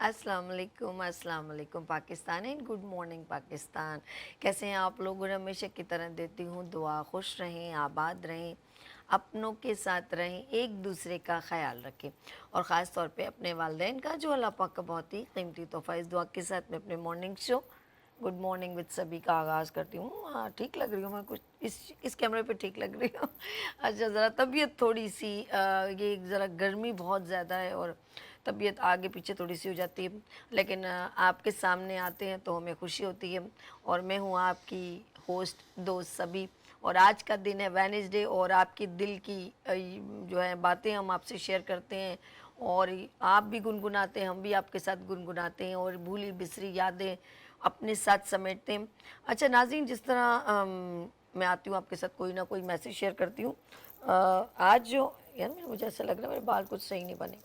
अस्सलाम वालेकुम Pakistan and good morning Pakistan. कैसे हैं आप लोग? और हमेशा की तरह देती हूँ दुआ, खुश रहें, आबाद रहें, अपनों के साथ रहें, एक दूसरे का ख्याल रखें और ख़ास तौर पे अपने वालिदैन का, जो अल्लाह पाक का बहुत ही कीमती तोहफ़ा। इस दुआ के साथ मैं अपने morning show good morning with सभी का आगाज़ करती हूँ। हाँ, ठीक लग रही हूँ मैं, कुछ इस कैमरे पे ठीक लग रही हूँ। अच्छा, ज़रा तबीयत थोड़ी सी ये ज़रा गर्मी बहुत ज़्यादा है और तबीयत आगे पीछे थोड़ी सी हो जाती है, लेकिन आपके सामने आते हैं तो हमें खुशी होती है। और मैं हूँ आपकी होस्ट दोस्त सभी, और आज का दिन है वेडनेसडे और आपकी दिल की जो है बातें हम आपसे शेयर करते हैं और आप भी गुनगुनाते हैं, हम भी आपके साथ गुनगुनाते हैं और भूली बिसरी यादें अपने साथ समेटते हैं। अच्छा नाज़रीन, जिस तरह मैं आती हूँ आपके साथ कोई ना कोई मैसेज शेयर करती हूँ। आज जो यार मुझे ऐसा लग रहा है मेरे बाल कुछ सही नहीं बने।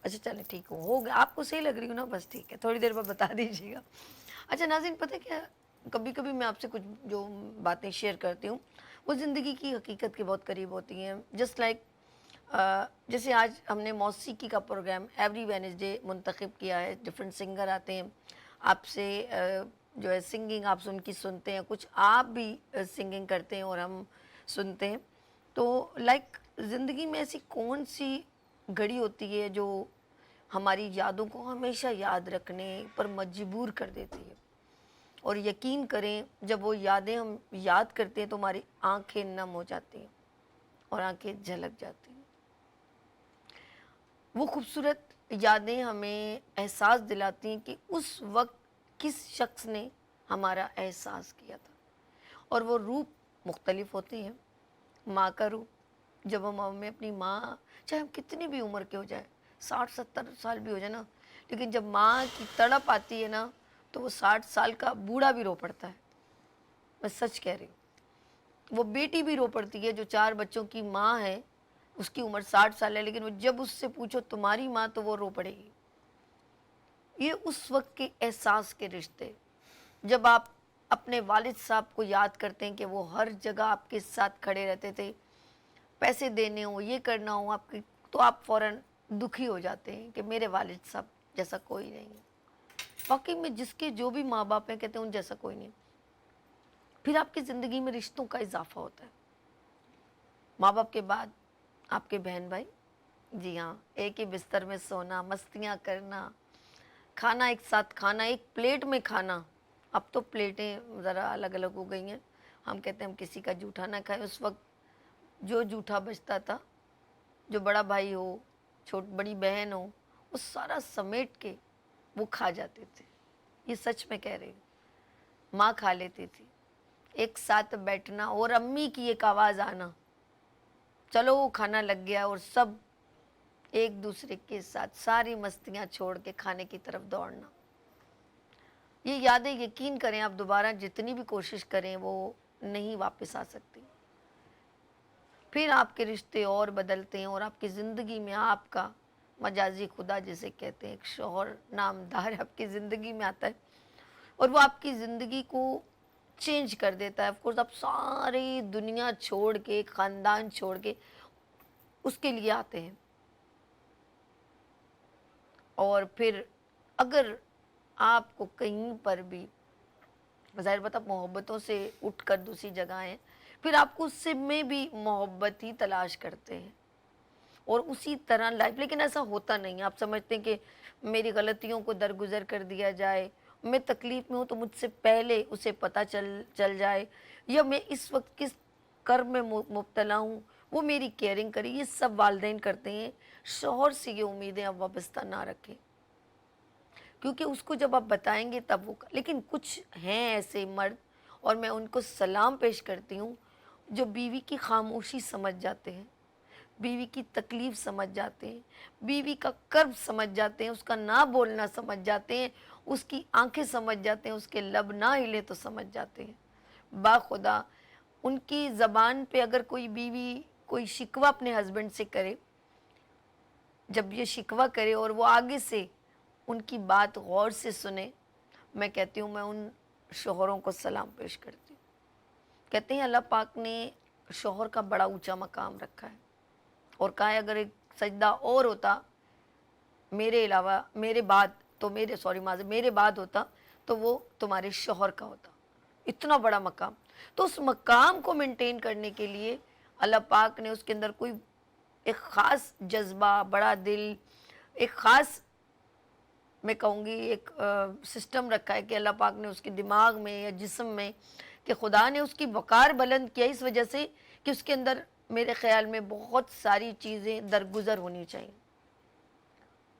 अच्छा चलें, ठीक हो गया, आपको सही लग रही हूँ ना, बस ठीक है, थोड़ी देर बाद बता दीजिएगा। अच्छा नाज़रीन, पता है क्या, कभी कभी मैं आपसे कुछ जो बातें शेयर करती हूँ वो ज़िंदगी की हकीकत के बहुत करीब होती हैं। जस्ट लाइक जैसे आज हमने मौसीकी का प्रोग्राम एवरी वेडनेसडे मुंतखब किया है, डिफरेंट सिंगर आते हैं आपसे जो है सिंगिंग आप उनकी सुनते हैं, कुछ आप भी सिंगिंग करते हैं और हम सुनते हैं। तो लाइक ज़िंदगी में ऐसी कौन सी घड़ी होती है जो हमारी यादों को हमेशा याद रखने पर मजबूर कर देती है? और यकीन करें, जब वो यादें हम याद करते हैं तो हमारी आंखें नम हो जाती हैं और आंखें झलक जाती हैं। वो खूबसूरत यादें हमें एहसास दिलाती हैं कि उस वक्त किस शख्स ने हमारा एहसास किया था। और वो रूप मुख्तलिफ होते हैं। माँ का रूप, जब हम हमें अपनी माँ, चाहे हम कितनी भी उम्र के हो जाए, 60-70 साल भी हो जाए ना, लेकिन जब माँ की तड़प आती है ना, तो वो 60 साल का बूढ़ा भी रो पड़ता है। मैं सच कह रही हूँ। वो बेटी भी रो पड़ती है जो 4 बच्चों की माँ है, उसकी उम्र 60 साल है, लेकिन वो जब उससे पूछो तुम्हारी माँ, तो वो रो पड़ेगी। ये उस वक्त के एहसास के रिश्ते, जब आप अपने वालिद साहब को याद करते हैं कि वो हर जगह आपके साथ खड़े रहते थे, पैसे देने हो, ये करना हो आपकी, तो आप फ़ौरन दुखी हो जाते हैं कि मेरे वालिद साहब जैसा कोई नहीं है। वाकई में जिसके जो भी माँ बाप हैं, कहते हैं उन जैसा कोई नहीं। फिर आपकी ज़िंदगी में रिश्तों का इजाफा होता है। माँ बाप के बाद आपके बहन भाई, जी हाँ, एक ही बिस्तर में सोना, मस्तियाँ करना, खाना एक साथ खाना, एक प्लेट में खाना। अब तो प्लेटें ज़रा अलग अलग हो गई हैं। हम कहते हैं हम किसी का जूठा ना खाएं। उस वक्त जो जूठा बचता था, जो बड़ा भाई हो, बड़ी बहन हो, वो सारा समेट के वो खा जाते थे। ये सच में कह रही हूँ। माँ खा लेती थी, एक साथ बैठना और अम्मी की एक आवाज़ आना, चलो वो खाना लग गया, और सब एक दूसरे के साथ सारी मस्तियाँ छोड़ के खाने की तरफ दौड़ना। ये यादें यकीन करें आप दोबारा जितनी भी कोशिश करें वो नहीं वापस आ सकती। फिर आपके रिश्ते और बदलते हैं और आपकी ज़िंदगी में आपका मजाजी खुदा जिसे कहते हैं, एक शौहर नामदार आपकी ज़िंदगी में आता है और वो आपकी ज़िंदगी को चेंज कर देता है। ऑफ कोर्स आप सारी दुनिया छोड़ के, ख़ानदान छोड़ के उसके लिए आते हैं। और फिर अगर आपको कहीं पर भी ज़ाहिर बात, आप मोहब्बतों से उठकर दूसरी जगह आएँ, फिर आपको उससे में भी मोहब्बत ही तलाश करते हैं और उसी तरह लाइफ, लेकिन ऐसा होता नहीं है। आप समझते हैं कि मेरी गलतियों को दरगुजर कर दिया जाए, मैं तकलीफ़ में हूँ तो मुझसे पहले उसे पता चल चल जाए, या मैं इस वक्त किस कर्म में मुब्तला हूँ वो मेरी केयरिंग करे। ये सब वालिदैन करते हैं। शौहर से ये उम्मीदें आप वाबस्ता ना रखें, क्योंकि उसको जब आप बताएंगे तब वो लेकिन कुछ हैं ऐसे मर्द, और मैं उनको सलाम पेश करती हूँ, जो बीवी की खामोशी समझ जाते हैं, बीवी की तकलीफ़ समझ जाते हैं, बीवी का कर्ब समझ जाते हैं, उसका ना बोलना समझ जाते हैं, उसकी आंखें समझ जाते हैं, उसके लब ना हिले तो समझ जाते हैं। बाखुदा उनकी ज़बान पे अगर कोई बीवी कोई शिकवा अपने हस्बैंड से करे, जब ये शिकवा करे और वो आगे से उनकी बात गौर से सुने, मैं कहती हूँ मैं उन शौहरों को सलाम पेश करती हूँ। कहते हैं अल्लाह पाक ने शौहर का बड़ा ऊंचा मकाम रखा है और कहा है अगर एक सजदा और होता मेरे अलावा, मेरे बाद, तो मेरे बाद होता तो वो तुम्हारे शौहर का होता। इतना बड़ा मकाम। तो उस मकाम को मेंटेन करने के लिए अल्लाह पाक ने उसके अंदर कोई एक ख़ास जज्बा, बड़ा दिल, एक ख़ास, मैं कहूँगी एक सिस्टम रखा है कि अल्लाह पाक ने उसके दिमाग में या जिस्म में, कि खुदा ने उसकी वक़ार बुलंद किया इस वजह से कि उसके अंदर मेरे ख़्याल में बहुत सारी चीज़ें दरगुज़र होनी चाहिए,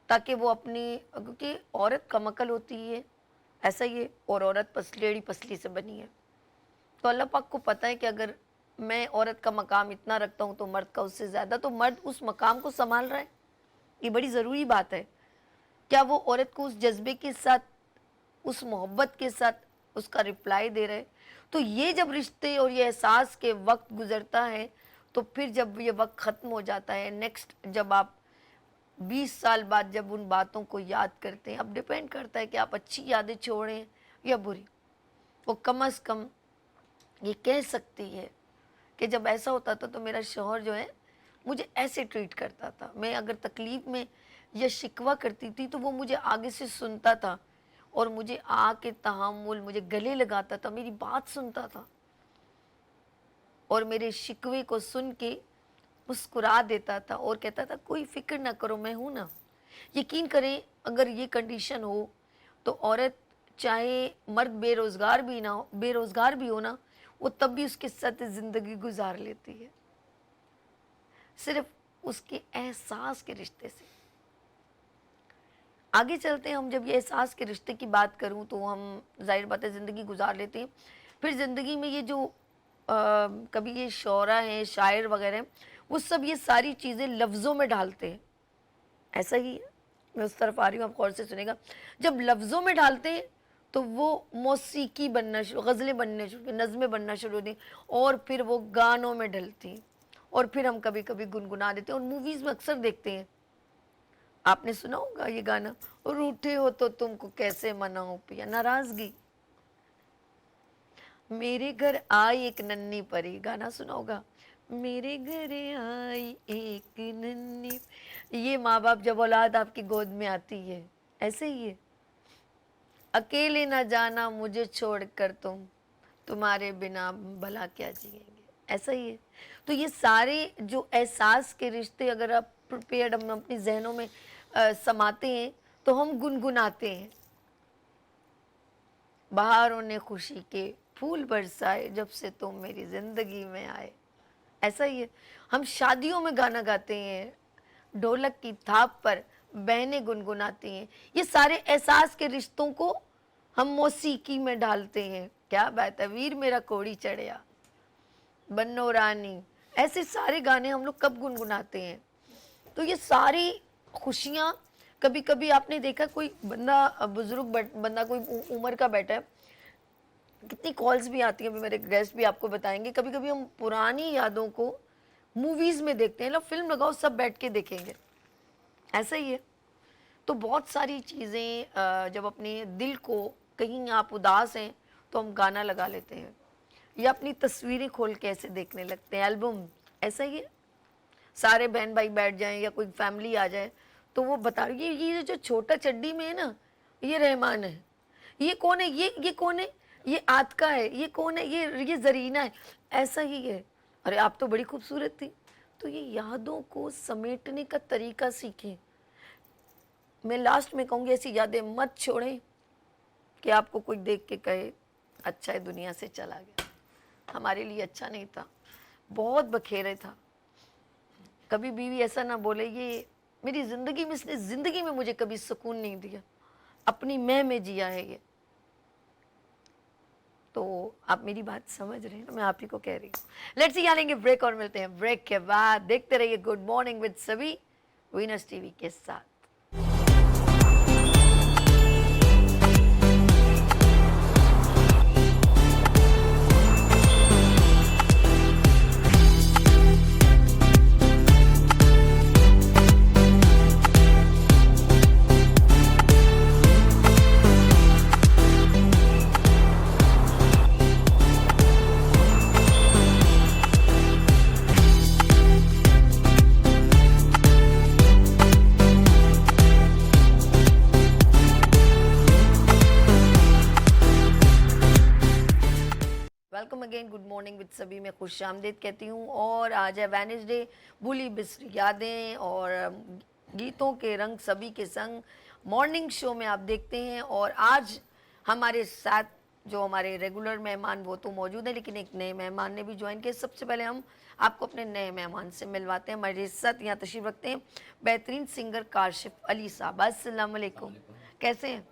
ताकि वो अपनी, क्योंकि औरत कमअक्ल होती है, ऐसा ही है, और औरत पसलेड़ी पसली से बनी है। तो अल्लाह पाक को पता है कि अगर मैं औरत का मकाम इतना रखता हूँ तो मर्द का उससे ज़्यादा, तो मर्द उस मकाम को संभाल रहा है, ये बड़ी ज़रूरी बात है। क्या वो औरत को उस जज्बे के साथ, उस मोहब्बत के साथ उसका रिप्लाई दे रहे? तो ये जब रिश्ते और ये एहसास के वक्त गुजरता है, तो फिर जब ये वक्त ख़त्म हो जाता है, नेक्स्ट जब आप 20 साल बाद जब उन बातों को याद करते हैं, अब डिपेंड करता है कि आप अच्छी यादें छोड़ें या बुरी। वो कम अज़ कम ये कह सकती है कि जब ऐसा होता था तो मेरा शौहर जो है मुझे ऐसे ट्रीट करता था, मैं अगर तकलीफ़ में या शिकवा करती थी तो वो मुझे आगे से सुनता था और मुझे आके तहामुल, मुझे गले लगाता था, मेरी बात सुनता था और मेरे शिकवे को सुन के मुस्कुरा देता था और कहता था कोई फ़िक्र ना करो, मैं हूँ ना। यकीन करें, अगर ये कंडीशन हो तो औरत, चाहे मर्द बेरोज़गार भी हो ना, वो तब भी उसके साथ ज़िंदगी गुजार लेती है, सिर्फ उसके एहसास के रिश्ते से। आगे चलते हैं, हम जब ये एहसास के रिश्ते की बात करूं तो हम जाहिर बात है ज़िंदगी गुजार लेते हैं। फिर ज़िंदगी में ये जो कभी ये शौरा हैं, शायर वगैरह, वो सब ये सारी चीज़ें लफ्ज़ों में ढालते हैं। ऐसा ही है, मैं उस तरफ आ रही हूँ, आप गौर से सुनेगा। जब लफ्ज़ों में डालते हैं तो वो मौसीकी बनना शुरू, गज़लें बनने शुरू, नज़में बनना शुरू होती और फिर वो गानों में ढलती और फिर हम कभी कभी गुनगुना देते हैं। और मूवीज़ में अक्सर देखते हैं, आपने सुना होगा ये गाना, रूठे हो तो तुमको कैसे मनाऊं पिया, नाराज़गी। मेरे घर आई एक नन्ही परी, गाना सुना होगा, मेरे घर आई एक नन्ही। ये माँ बाप जब औलाद आपकी गोद में आती है, ऐसे ही है। अकेले ना जाना मुझे छोड़कर तुम, तुम्हारे बिना भला क्या जिएंगे, ऐसा ही है। तो ये सारे जो एहसास के रिश्ते अगर आप प्रिपेयर्ड हम अपनी जहनों में समाते हैं तो हम गुनगुनाते हैं। बहारों ने खुशी के फूल बरसाए जब से तुम मेरी ज़िंदगी में आए, ऐसा ही है। हम शादियों में गाना गाते हैं, ढोलक की थाप पर बहनें गुनगुनाती हैं। ये सारे एहसास के रिश्तों को हम मौसीकी में डालते हैं। क्या बात है, वीर मेरा कोड़ी चढ़िया, बन्नो रानी, ऐसे सारे गाने हम लोग कब गुनगुनाते हैं। तो ये सारी खुशियाँ, कभी कभी आपने देखा कोई बंदा, बुजुर्ग बंदा, कोई उम्र का बैठा है, कितनी कॉल्स भी आती हैं, अभी मेरे गेस्ट भी आपको बताएंगे, कभी कभी हम पुरानी यादों को मूवीज़ में देखते हैं, फिल्म लगाओ सब बैठ के देखेंगे, ऐसा ही है। तो बहुत सारी चीज़ें, जब अपने दिल को, कहीं आप उदास हैं तो हम गाना लगा लेते हैं, या अपनी तस्वीरें खोल के ऐसे देखने लगते हैं, एल्बम, ऐसा ही है। सारे बहन भाई बैठ जाएं या कोई फैमिली आ जाए तो वो बता रही है ये जो छोटा चड्डी में है ना, ये रहमान है, ये कौन है, ये कौन है, ये आतका है, ये कौन है, ये जरीना है, ऐसा ही है। अरे आप तो बड़ी खूबसूरत थी। तो ये यादों को समेटने का तरीका सीखें। मैं लास्ट में कहूँगी, ऐसी यादें मत छोड़ें कि आपको कोई देख के कहे अच्छा है दुनिया से चला गया, हमारे लिए अच्छा नहीं था, बहुत बखेरे था। कभी बीवी ऐसा ना बोले ये मेरी ज़िंदगी में, इसने ज़िंदगी में मुझे कभी सुकून नहीं दिया, अपनी मैं में जिया है ये। तो आप मेरी बात समझ रहे हैं ना, मैं आप ही को कह रही हूँ। लेट्स सी, यहाँ लेंगे ब्रेक और मिलते हैं ब्रेक के बाद। देखते रहिए गुड मॉर्निंग विद सभी, वीनस टीवी के साथ। सभी में खुश आमदीद कहती हूँ। और आज है वेडनेसडे, भूली बिसरी यादें और गीतों के रंग सभी के संग मॉर्निंग शो में आप देखते हैं। और आज हमारे साथ जो हमारे रेगुलर मेहमान वो तो मौजूद है, लेकिन एक नए मेहमान ने भी ज्वाइन किया। सबसे पहले हम आपको अपने नए मेहमान से मिलवाते हैं। हमारे साथ यहाँ तशरीफ रखते हैं बेहतरीन सिंगर काशिफ अली साहब। अस्सलाम वालेकुम, कैसे हैं?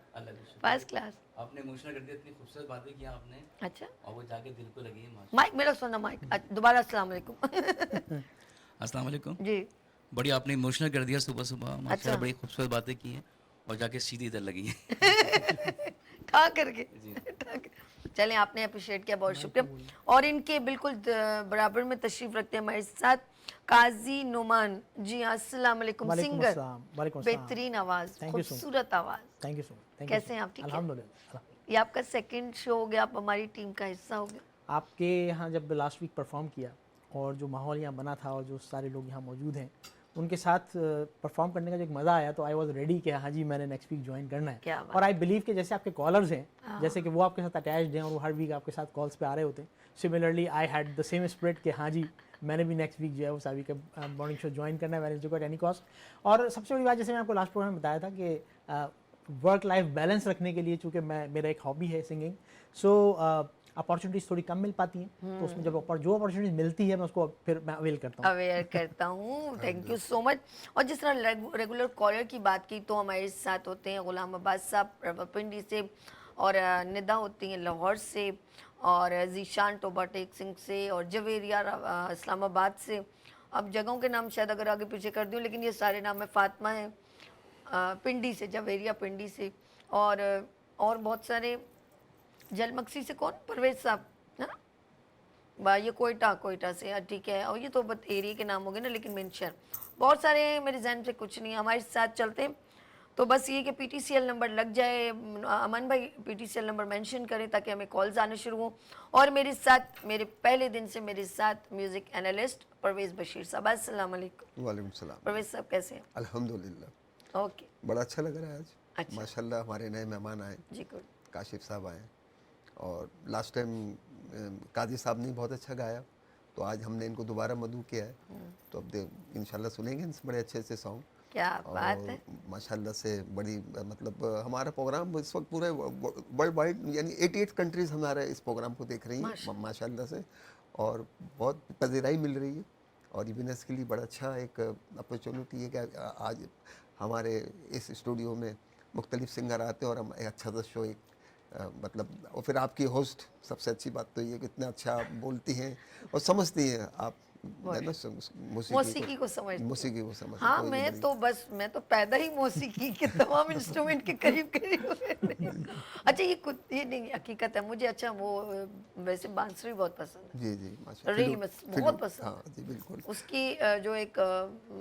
First class. आपने इमोशनल कर दिया, इतनी खूबसूरत बातें की आपने। अच्छा, और वो जाके दिल को लगी है माइक मेरा सुनना, माइक दोबारा। अस्सलाम वालेकुम। अस्सलाम वालेकुम। जी, बड़ी आपने इमोशनल कर दिया सुबह सुबह, माशाल्लाह। अच्छा। बड़ी खूबसूरत बातें की हैं और जाके सीधी दिल लगी है। ठा करके जी। चलें, आपने अप्रिशिएट किया, बहुत शुक्रिया। और इनके बिल्कुल बराबर में तशरीफ रखते हैं हमारे साथ काजी नुमान जी। अस्सलाम वालेकुम। सिंगर, बेहतरीन आवाज़, खूबसूरत आवाज़। Thank you so much. कैसे हैं आप? ठीक है। अल्हम्दुलिल्लाह। ये आपका सेकंड शो हो गया, आप हमारी टीम का हिस्सा हो गए। आपके यहाँ जब लास्ट वीक परफॉर्म किया और जो माहौल यहाँ बना था और जो सारे लोग यहाँ मौजूद हैं उनके साथ परफॉर्म करने का जो एक मज़ा आया, तो आई वाज रेडी कि हाँ जी मैंने नेक्स्ट वीक ज्वाइन करना है। क्या बात। और आई बिलीव कि जैसे आपके कॉलर्स हैं, जैसे कि वो आपके साथ अटैच्ड हैं और वो हर वीक आपके साथ कॉल्स पे आ रहे होते हैं, similarly I had the same spirit कि हाँ जी मैंने भी नेक्स्ट वीक जो है वो सावी का मॉर्निंग शो ज्वाइन करना है, वेडनेसडे को एट एनी कॉस्ट। और सबसे बड़ी बात, जैसे मैं आपको लास्ट प्रोग्राम में बताया था कि वर्क लाइफ बैलेंस रखने के लिए, चूँकि मेरा एक हॉबी है सिंगिंग, सो अपॉर्चुनिटीज़ थोड़ी कम मिल पाती हैं, तो उसमें जब जो अपॉर्चुनिटीज मिलती है मैं उसको फिर मैं अवेल करता हूँ। अवेयर करता हूँ। Thank you so much. और जिस तरह रेगुलर कॉलर की बात की, तो हमारे साथ होते हैं गुलाम अब्बास साहब रावलपिंडी से, और निदा होती हैं लाहौर से, और जीशान टोबा टेक सिंह से, और जवेरिया इस्लामाबाद से। अब जगहों के नाम शायद अगर आगे पीछे कर दूँ, लेकिन ये सारे नाम है। फातिमा है पिंडी से, जवेरिया पिंडी से, और बहुत सारे जलमक्सी से। कौन? परवेज साहब है ना, ये कोयटा से। ठीक है। और ये तो बस एरिया के नाम हो गए ना, लेकिन मेंशन बहुत सारे मेरे जहन से कुछ नहीं। हमारे साथ चलते हैं तो बस ये कि PTCL नंबर लग जाए। अमन भाई PTCL नंबर मेंशन करें ताकि हमें कॉल्स आने शुरू हों। और मेरे साथ, मेरे पहले दिन से मेरे साथ म्यूज़िक एनालिस्ट परवेज़ बशीर साहब। अस्सलाम वालेकुम। वालेकुम सलाम। परवेज़ साहब कैसे हैं? अल्हम्दुलिल्लाह। ओके, बड़ा अच्छा लग रहा है आज। अच्छा। माशाल्लाह हमारे नए मेहमान आए, जी गुड। काशिफ साहब आए, और लास्ट टाइम काजी साहब ने बहुत अच्छा गाया, तो आज हमने इनको दोबारा मदऊ किया है, तो अब इंशाल्लाह सुनेंगे इनसे बड़े अच्छे अच्छे सॉन्ग। क्या बात है। माशाल्लाह से बड़ी मतलब हमारा प्रोग्राम इस वक्त पूरे वर्ल्ड वाइड यानी 88 कंट्रीज़ हमारे इस प्रोग्राम को देख रही हैं माशाल्लाह से, और बहुत पजीराई मिल रही है। और यूनेस के लिए बड़ा अच्छा एक अपॉर्चुनिटी है कि आज हमारे इस स्टूडियो में मुख्तलिफ सिंगर आते हैं और हम एक अच्छा सा शो एक मतलब, और फिर आपकी होस्ट, सबसे अच्छी बात तो ये कि इतना अच्छा आप बोलती हैं और समझती हैं आप, है ना, मौसीकी को समझ। मौसीकी को समझ। हाँ, मैं तो पैदा ही मौसीकी के तमाम इंस्ट्रूमेंट के करीब करीब हूँ। अच्छा, ये नहीं हकीकत है मुझे। अच्छा, वो वैसे बांसुरी बहुत पसंद है। जी जी माशाल्लाह, रही बहुत पसंद। हाँ जी बिल्कुल। उसकी जो एक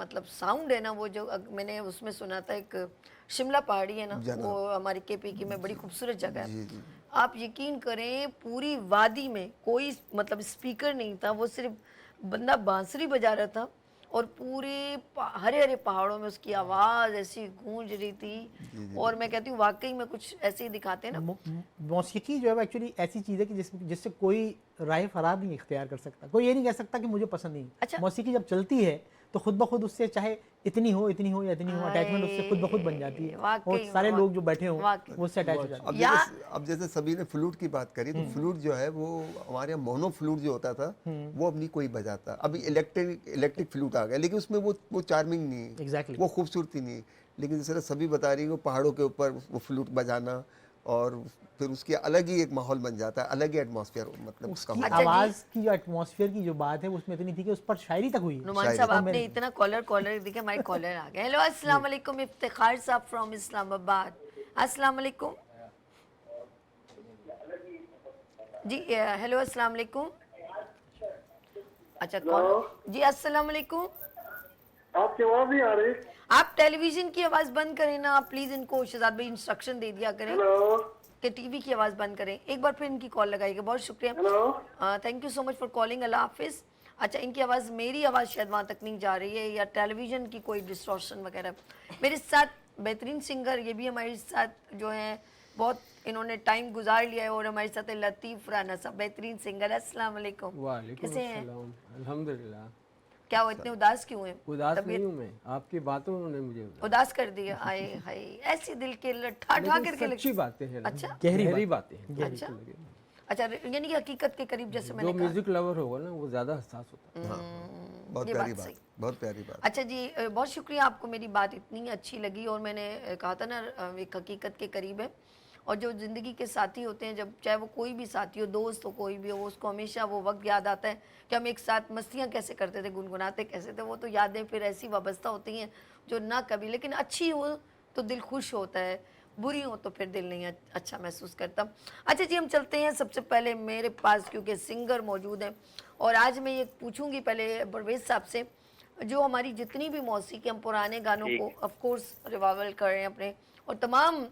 मतलब साउंड है ना, वो जो मैंने उसमें सुना था, एक शिमला पहाड़ी है ना, वो हमारी KP की में बड़ी खूबसूरत जगह है। जी जी आप यकीन करें, पूरी वादी में कोई मतलब स्पीकर नहीं था, वो सिर्फ बंदा बांसुरी बजा रहा था, और पूरे हरे हरे पहाड़ों में उसकी आवाज़ ऐसी गूंज रही थी। और मैं कहती हूँ वाकई में कुछ ऐसे ही दिखाते हैं ना। मौसीकी जो है वो एक्चुअली ऐसी चीज़ है कि जिससे कोई राय फरार नहीं इख्तियार कर सकता, कोई ये नहीं कह सकता कि मुझे पसंद नहीं। अच्छा। मौसीकी जब चलती है तो खुद ब खुद उससे चाहे इतनी हो या इतनी हो, अटैचमेंट उससे खुद ब खुद बन जाती है, और सारे लोग जो बैठे हों वो उससे अटैच हो जाते हैं। अब जैसे सभी ने फ्लूट की बात करी, तो फ्लूट जो है वो हमारे यहाँ मोनो फ्लूट जो होता था वो अब नहीं कोई बजाता। अभी इलेक्ट्रिक फ्लूट आ गया, लेकिन उसमें वो चार्मिंग नहीं है, एग्जैक्टली वो खूबसूरती नहीं है। लेकिन जैसे सभी बता रही है, वो पहाड़ों के ऊपर वो फ्लूट बजाना, और फिर उसकी अलग ही एक माहौल बन जाता है, अलग ही एटमॉस्फेयर, मतलब उसका उसकी आवाज़ की जो एटमॉस्फेयर की जो बात है वो उसमें इतनी थी कि उस पर शायरी तक हुई है। नुमान साहब, आपने इतना कॉलर दिखे, हमारे कॉलर आ गए। हेलो, अस्सलाम वालेकुम। इफ्तिखार साहब फ्रॉम इस्लामाबाद। अस्सलाम वालेकुम जी। हेलो, अस्सलाम वालेकुम। अच्छा, कौन जी? अस्सलाम वालेकुम। आपकी आवाज नहीं आ रही। आप टेलीविजन की आवाज़ बंद करें ना, आप प्लीज़ इनको शहजाद भाई इंस्ट्रक्शन दे दिया करें कि टीवी की आवाज़ बंद करें। एक बार फिर इनकी कॉल लगाइएगा। बहुत शुक्रिया, thank you so much for calling. अल्लाह हाफिज़। अच्छा, इनकी आवाज़, मेरी आवाज़ शायद वहाँ तक नहीं जा रही है, या टेलीविज़न की कोई डिस्टॉर्शन वगैरह। मेरे साथ बेहतरीन सिंगर, ये भी हमारे साथ जो हैं बहुत इन्होंने टाइम गुजार लिया है और हमारे साथ है लतीफ़ राना साहब, बेहतरीन सिंगर। अस्सलाम वालेकुम। वालेकुम कैसे हैं? अस्सलाम। अल्हम्दुलिल्लाह। क्या वो इतने उदास क्यों हैं? उदास तबीयत नहीं हूँ मैं, आपकी बातों ने मुझे उदास कर दिया। आए हाय, ऐसी दिल के ठा ठा करके सच्ची बातें हैं ना, अच्छा? गहरी बातें हैं। अच्छा अच्छा, यानी कि हकीकत के करीब, जैसे जो मैंने कहा। म्यूजिक लवर होगा ना वो ज्यादा हसास होता है। बहुत ये प्यारी बात बात, सही। बहुत प्यारी बात। अच्छा जी, बहुत शुक्रिया, आपको मेरी बात इतनी अच्छी लगी। और मैंने कहा था ना, एक हकीकत के करीब है। और जो ज़िंदगी के साथी होते हैं, जब चाहे वो कोई भी साथी हो, दोस्त हो, कोई भी हो, उसको हमेशा वो वक्त याद आता है कि हम एक साथ मस्तियाँ कैसे करते थे, गुनगुनाते कैसे थे। वो तो यादें फिर ऐसी वाबस्ता होती हैं जो ना कभी, लेकिन अच्छी हो तो दिल खुश होता है, बुरी हो तो फिर दिल नहीं अच्छा महसूस करता। अच्छा जी, हम चलते हैं। सबसे पहले मेरे पास क्योंकि सिंगर मौजूद हैं, और आज मैं ये पूछूंगी पहले परवेज़ साहब से, जो हमारी जितनी भी मौसीकी, हम पुराने गानों को ऑफ कोर्स रिवाइवल कर रहे हैं अपने, और तमाम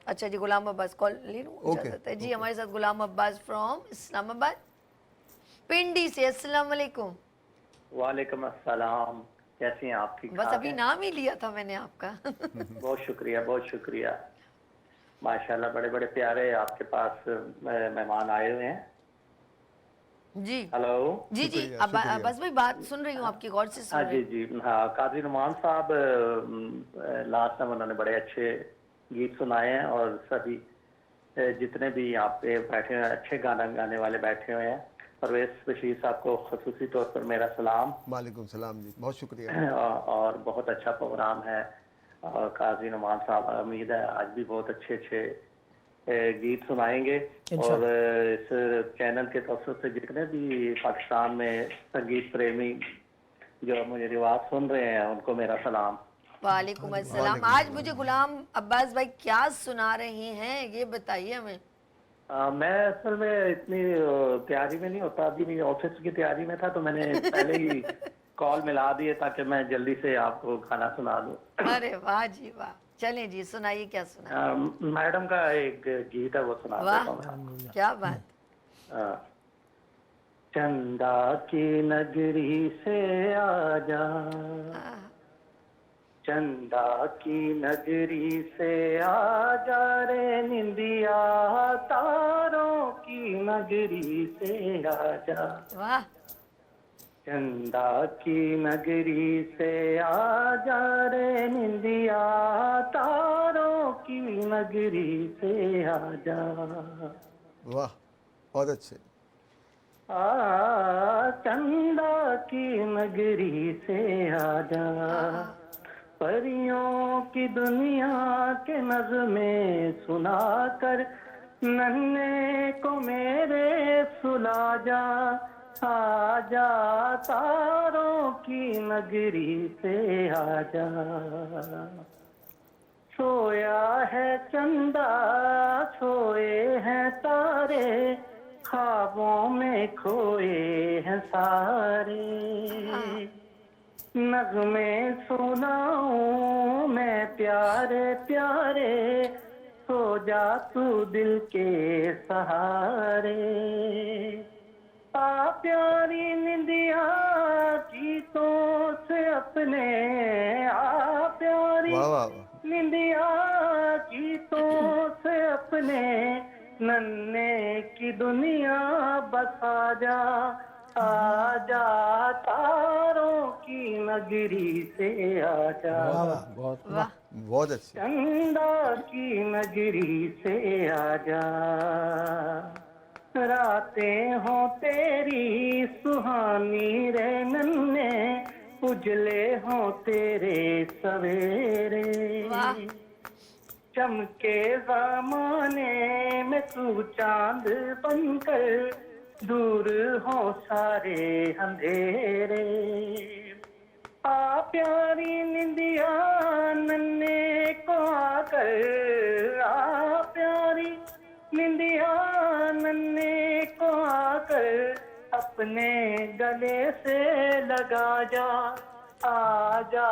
अच्छा जी, गुलाम अब्बास कॉल ले लूँ? इजाज़त है जी। हमारे साथ गुलाम अब्बास फ्रॉम इस्लामाबाद पिंडी से। अस्सलाम वालेकुम। वालेकुम अस्सलाम। कैसी हैं आप? ठीक बस ठाक अभी हैं? नाम ही लिया था मैंने आपका। बहुत शुक्रिया, बहुत शुक्रिया। माशाल्लाह, बड़े बड़े प्यारे आपके पास मेहमान आए हुए हैं। जी हेलो। जी जी, शुक्रिया, अब शुक्रिया। बस भाई बात सुन रही हूँ आपकी, गौर से सुन हाँ रही जी हूँ। जी, हाँ, काजी नुमान साहब लास्ट टाइम उन्होंने बड़े अच्छे गीत सुनाए हैं, और सभी जितने भी यहाँ पे बैठे हुए हैं, अच्छे गाना गाने वाले बैठे हुए हैं। परवेज़ बशीर साहब को खुसूसी तौर पर मेरा सलाम। वालेकुम सलाम जी, बहुत शुक्रिया। और बहुत अच्छा प्रोग्राम है। और काजी नुमान साहब, उम्मीद है आज भी बहुत अच्छे अच्छे गीत सुनाएंगे। और इस चैनल के तवसत से जितने भी पाकिस्तान में संगीत प्रेमी जो मुझे रिवाज सुन रहे हैं, उनको मेरा सलाम। वालेकुम अस्सलाम। आज मुझे गुलाम अब्बास भाई क्या सुना रहे हैं, ये बताइए हमें। मैं असल में इतनी तैयारी में नहीं होता, अभी मेरी ऑफिस की तैयारी में था, तो मैंने पहले ही कॉल मिला दिए ताकि मैं जल्दी से आपको गाना सुना दूं। अरे वाह जी वाह, चलें जी, सुनाइए, क्या सुना? मैडम का एक गीत है, वो सुना वाह, देता हूँ मैं। क्या बात। चंदा की नगरी से आजा, चंदा की नगरी से आजा रे निंदिया, तारों की नगरी से आजा। वाह, चंदा की नगरी से आजा रे निंदिया, तारों की नगरी से आजा। वाह, बहुत अच्छे। चंदा की नगरी से आजा, परियों की दुनिया के नज़्में सुना कर नन्हे को मेरे सुला जा। आजा तारों की नगरी से आजा। सोया है चंदा, सोए हैं तारे, ख्वाबों में खोए हैं सारे। नगमे सुनाऊं मैं प्यारे प्यारे, सो जा तू दिल के सहारे। आ प्यारी निंदिया गीतों से अपने, आ प्यारी वाह वाह वाह, निंदिया गीतों से अपने, नन्हे की दुनिया बसा जा। आजा तारों की नगरी से आजा। बहुत वाह, बहुत अच्छे। चंदा की नगरी से आजा। रातें हो तेरी सुहानी रे नन्हे, उजले हो तेरे सवेरे। वाह, चमके ज़माने में तू चांद बनकर, दूर हो सारे अंधेरे। आ प्यारी निंदिया नन्हे को आकर, आ प्यारी निंदिया नन्हे को आकर, अपने गले से लगा जा। आजा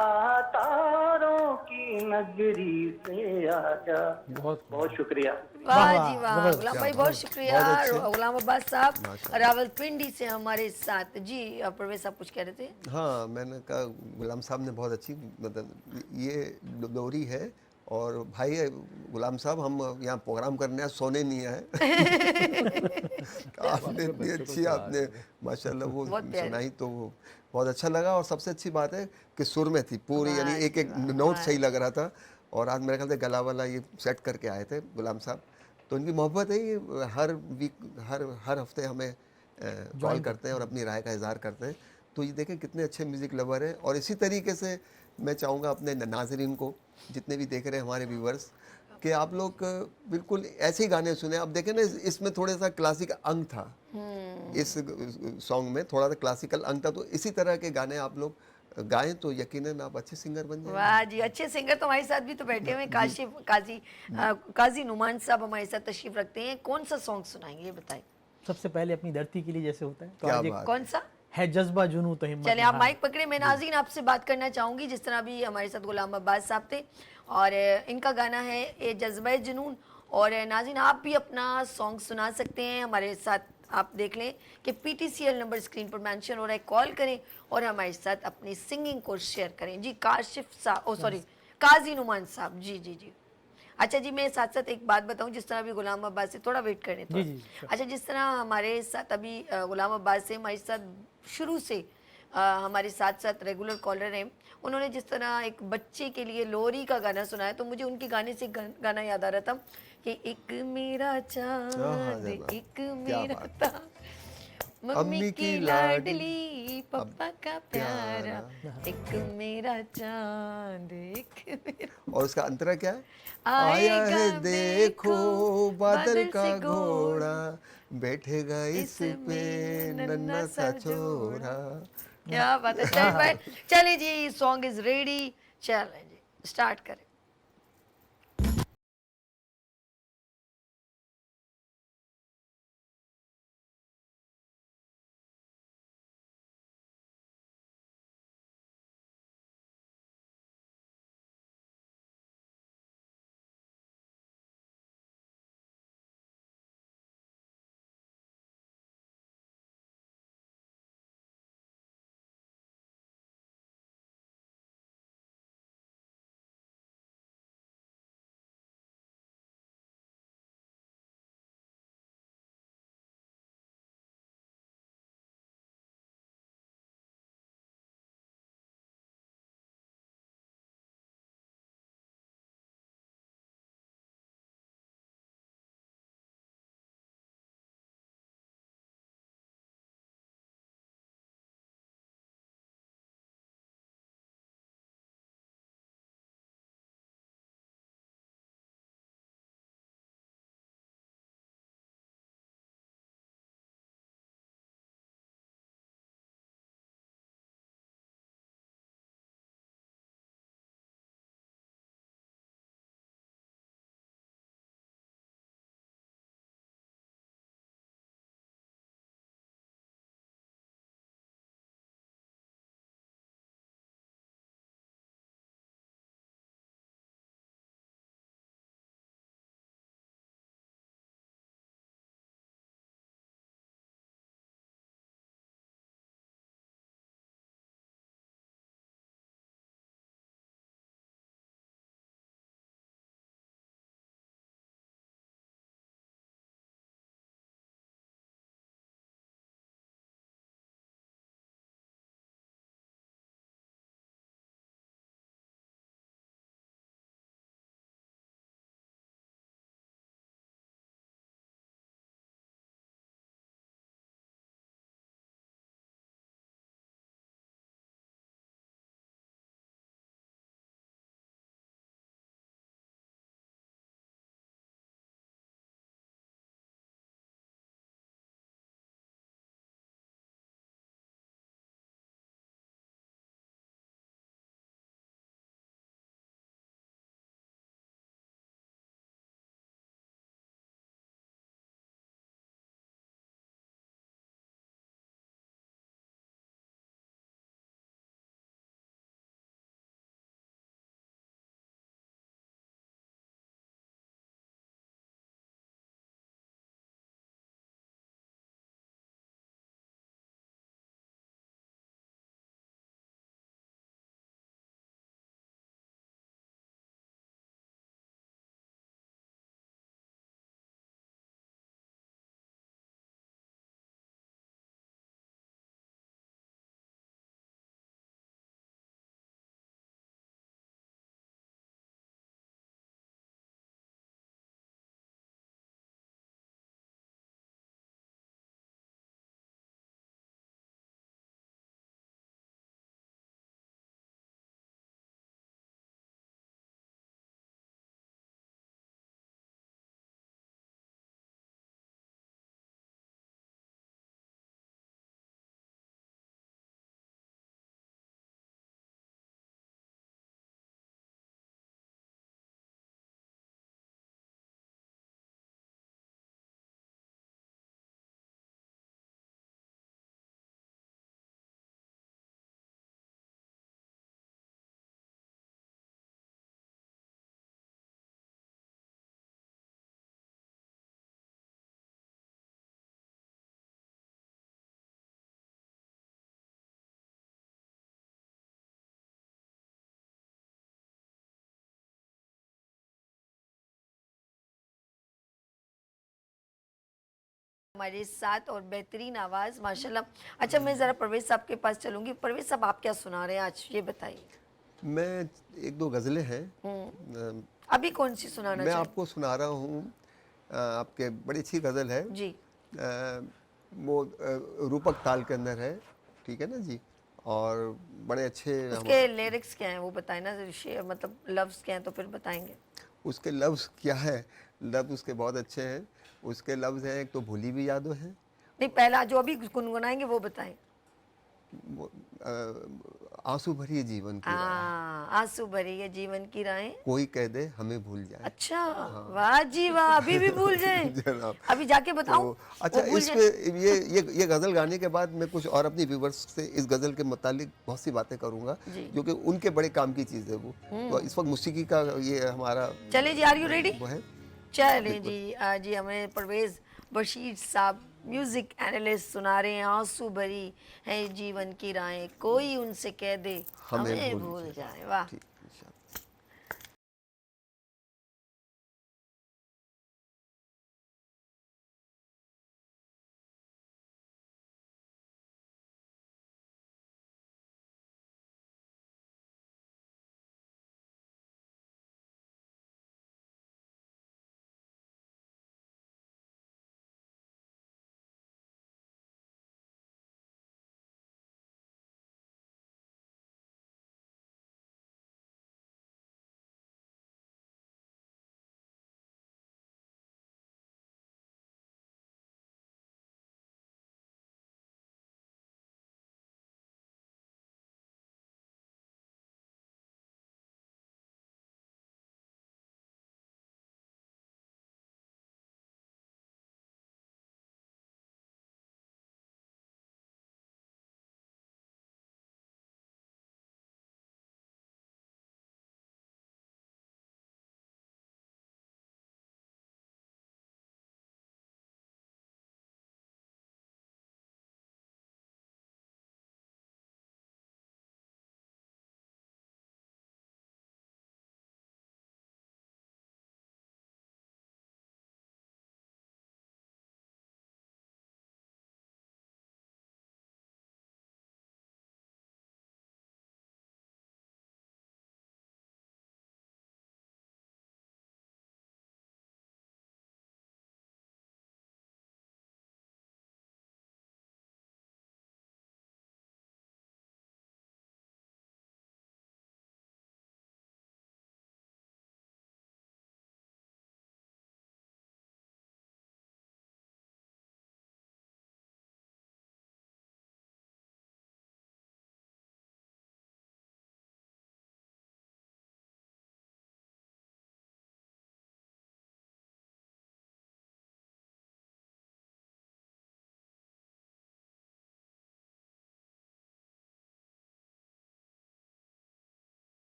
तारों की नगरी से आजा। बहुत बहुत शुक्रिया। वाह जी वाह, गुलाम भाई बहुत बहुत शुक्रिया। अच्छे। गुलाम अब्बास साहब माशाल्लाह। रावलपिंडी से हमारे साथ। जी परवेज साहब कुछ कह रहे थे? हाँ, मैंने कहा गुलाम साहब ने बहुत अच्छी, मतलब ये लोरी है और भाई गुलाम साहब हम यहाँ प्रोग्राम करने आए, सोने नहीं आए। आपने इतनी अच्छी आपने माशाल्लाह वो बहुत प्यारी। सुनाई तो वो बहुत अच्छा लगा। और सबसे अच्छी बात है कि सुर में थी पूरी, यानी वाह एक जी एक वाह, नोट वाह सही जी। लग रहा था। और आज मेरे ख्याल से गला वाला ये सेट करके आए थे गुलाम साहब, तो उनकी मोहब्बत है ये, हर वीक हर हर हफ्ते हमें कॉल करते हैं और अपनी राय का इजहार करते हैं। तो ये देखें कितने अच्छे म्यूज़िक लवर हैं। और इसी तरीके से मैं चाहूँगा अपने नाजरीन को, जितने भी देख रहे हैं हमारे व्यूवर्स, कि आप लोग बिल्कुल ऐसे ही गाने सुने। अब देखें ना, इसमें थोड़ा सा क्लासिक अंग था, इस सॉन्ग में थोड़ा सा क्लासिकल अंग था, तो इसी तरह के गाने आप लोग गाएं तो यकीनन आप अच्छे सिंगर बन जाएंगे। वाह जी, अच्छे सिंगर तो हमारे साथ भी तो बैठे हुए हैं। काजी नुमान साहब हमारे साथ तशरीफ रखते हैं। कौन सा सॉन्ग सुनाएंगे ये बताएं। सबसे पहले अपनी धरती के लिए जैसे होता है, तो क्या आज एक बात कौन सा? है जज्बा जुनू तो हिम्मत चले आप नहार। माइक पकड़े। मैं नाज़रीन आपसे बात करना चाहूँगी, जिस तरह भी हमारे साथ गुलाम अब्बास साहब थे और इनका गाना है ये जज्बा जुनून। और नाज़रीन आप भी अपना सॉन्ग सुना सकते हैं हमारे साथ। आप देख लें कि PTCL नंबर स्क्रीन पर मेंशन हो रहा है, कॉल करें और हमारे साथ अपनी सिंगिंग को शेयर करें। जी काशिफ साहब, ओ सॉरी काजी नुमान साहब, जी जी जी। अच्छा जी, मैं साथ साथ एक बात बताऊं, जिस तरह अभी गुलाम अब्बास से थोड़ा वेट करें थोड़ा। जी, जी, sure। अच्छा, जिस तरह हमारे साथ अभी गुलाम अब्बास से हमारे साथ शुरू से हमारे साथ साथ रेगुलर कॉलर हैं, उन्होंने जिस तरह एक बच्चे के लिए लोरी का गाना सुनाया, तो मुझे उनके गाने से गाना याद आ रहा था कि एक मेरा हाँ चांद जनाब, एक क्या मेरा बात। तारा, मम्मी अम्मी की की लाडली अब पापा का प्यारा, प्यारा। एक मेरा चांद एक मेरा। और उसका अंतरा क्या है? आया आएगा है देखो देखो बादल बादल का से घोड़ा, घोड़ा, बैठेगा इस पे इसमें नन्हा नन्हा सा सा जोड़ा। छोरा। क्या बात है। चल भाई, चलिए जी, सॉन्ग इज रेडी, चलें जी, स्टार्ट करें। हमारे साथ और बेहतरीन आवाज़ माशाल्लाह। अच्छा, मैं ज़रा परवेज़ साहब के पास चलूँगी। परवेज़ साहब, आप क्या सुना रहे हैं आज, ये बताइए। मैं एक दो गज़लें हैं अभी कौन सी सुनाना मैं चाहें? आपको सुना रहा हूँ। आपके बड़ी अच्छी गज़ल है। जी। वो रूपक ताल के अंदर है, ठीक है ना जी। और बड़े अच्छे उसके लिरिक्स क्या हैं वो बताएं ना, मतलब लफ्ज़ क्या हैं तो फिर बताएंगे। उसके लफ्ज़ क्या है, लफ्ज़ उसके बहुत अच्छे हैं। उसके लफ्ज़ हैं, एक तो भूली भी यादों हैं। नहीं, पहला जो अभी गुनगुनाएंगे वो बताएं। वो, आंसू भरी ये जीवन की राह, हाँ, आंसू भरी ये जीवन की राहें। कोई कह दे हमें भूल जाए। अच्छा, वाह जी वाह, अभी भी भूल जाए? जनाब। अभी जाके बताऊं? तो अच्छा, वो भूल इस जाए? पे ये गज़ल गाने के बाद मैं कुछ और अपनी व्यूवर्स से इस गज़ल के मुतालिक बहुत सी बातें करूंगा, जी। जो कि उनके बड़े काम की चीज़ है वो। तो इस वक्त मौसीकी का ये हमारा चले जी, आर यू रेडी? वो है। चलें जी, जी हमें परवेज़ बशीर साहब म्यूज़िक एनालिस्ट सुना रहे हैं आंसू भरी है जीवन की राहें, कोई उनसे कह दे हमें भूल जाए। वाह। ठीक, इंशाअल्लाह।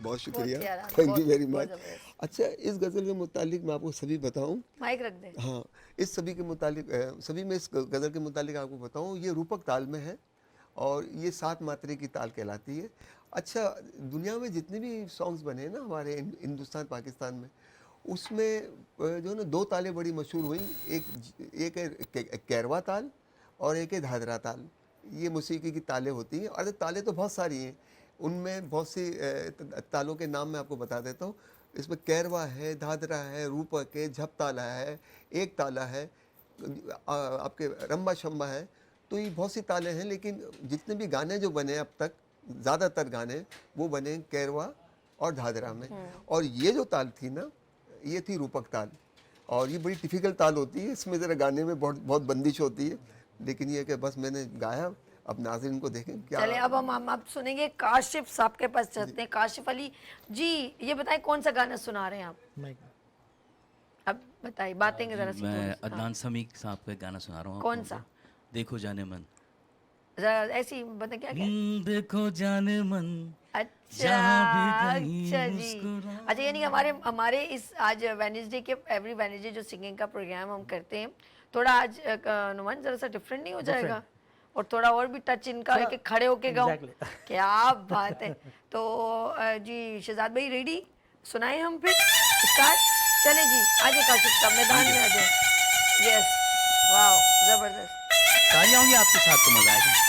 बहुत शुक्रिया, प्यारा, थैंक यू बहुत वेरी बहुत मच। ज़बरदस्त। अच्छा, इस गज़ल के मुतालिक मैं आपको सभी बताऊं। माइक रख दें। हाँ, इस सभी के मुतालिक सभी में इस गज़ल के मुतालिक आपको बताऊं, ये रूपक ताल में है और ये 7 मात्रे की ताल कहलाती है। अच्छा, दुनिया में जितने भी सॉन्ग्स बने हैं ना हमारे हिंदुस्तान पाकिस्तान में, उसमें जो है ना 2 तालें बड़ी मशहूर हुई। एक है कैरवा ताल और एक है धादरा ताल। ये मौसीकी की तालें होती हैं। और तालें तो बहुत सारी हैं, उनमें बहुत सी तालों के नाम मैं आपको बता देता हूँ। इसमें कैरवा है, धादरा है, रूपक है, झप ताला है, एक ताला है, आपके रंबा शंबा है। तो ये बहुत सी तालें हैं, लेकिन जितने भी गाने जो बने अब तक, ज़्यादातर गाने वो बने कैरवा और धादरा में। और ये जो ताल थी ना, ये थी रूपक ताल। और ये बड़ी डिफ़िकल्ट ताल होती है, इसमें ज़रा गाने में बहुत बहुत बंदिश होती है। लेकिन ये कि बस मैंने गाया अब नाज़रीन को देखें क्या। चले अब हम आप सुनेंगे काशिफ साहब के पास चलते हैं। काशिफ अली जी, ये बताएं कौन सा गाना सुना रहे हैं आप? अब बताइए, बातें जरा सी मैं थोड़ी सी। अदनान समी साहब का गाना सुना रहा हूँ कौन आप लोगों सा? को। देखो जाने मन। जरा ऐसे ही बताएं क्या क्या। देखो जाने मन। अच्छा जहाँ भी कहीं अच्छा जी, मुस्कुरा। अच्छा यानी हमारे हमारे इस आज वेडनेसडे के एवरी वेडनेसडे जो सिंगिंग का प्रोग्राम हम करते हैं, थोड़ा आज नुमान जरा सा डिफरेंट नहीं हो जाएगा? और थोड़ा और भी टच इनका है कि खड़े होके गाओ। Exactly. क्या बात है। तो जी शहजाद भाई रेडी, सुनाए हम फिर स्टार्ट। चले जी, आजे काशिफ साहब मैदान में आ जाए। यस, वाह जबरदस्त। तालियां होंगी आपके साथ तो मजा आएगा।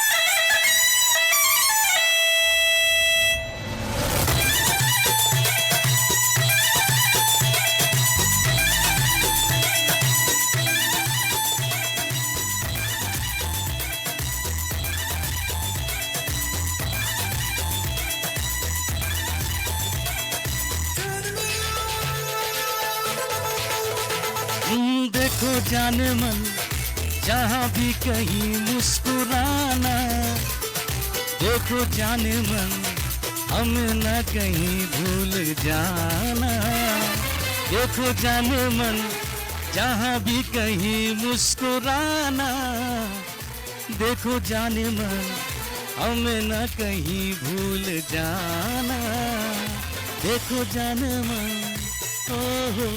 देखो जाने मन, जहाँ भी कहीं मुस्कुराना। देखो जाने मन, हम न कहीं भूल जाना। देखो जाने मन, जहाँ भी कहीं मुस्कुराना। देखो जाने मन, हम न कहीं भूल जाना। देखो जाने मन, हो हो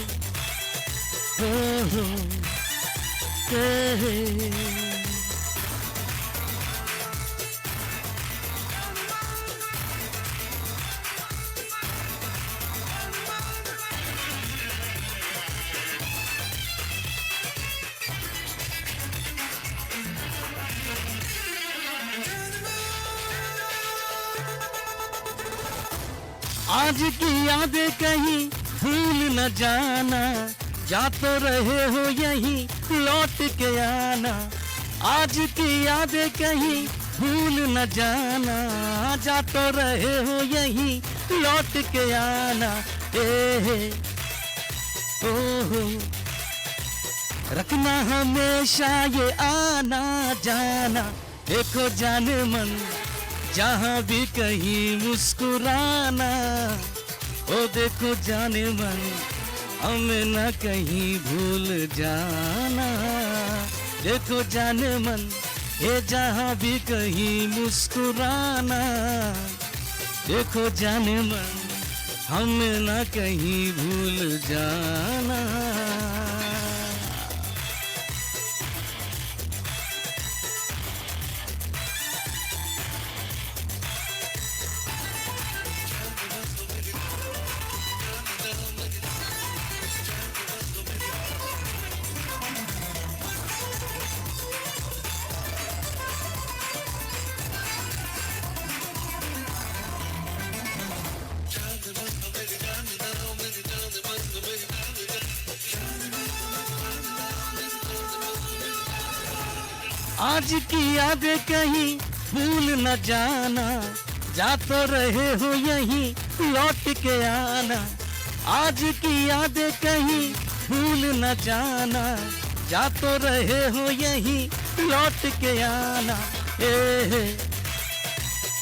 आज की यादें कहीं भूल न जाना। जा तो रहे हो यहीं लौट के आना। आज की यादें कहीं भूल न जाना। जा तो रहे हो यहीं लौट के आना। ओ हो रखना हमेशा ये आना जाना। देखो जाने मन, जहाँ भी कहीं मुस्कुराना। ओ देखो जाने मन, हमें न कहीं भूल जाना। देखो जाने मन, ये जहाँ भी कहीं मुस्कुराना। देखो जाने मन, हमें न कहीं भूल जाना। आज की यादें कहीं भूल न जाना। जा तो रहे हो यहीं लौट के आना। आज की यादें कहीं भूल न जाना। जा तो रहे हो यहीं लौट के आना।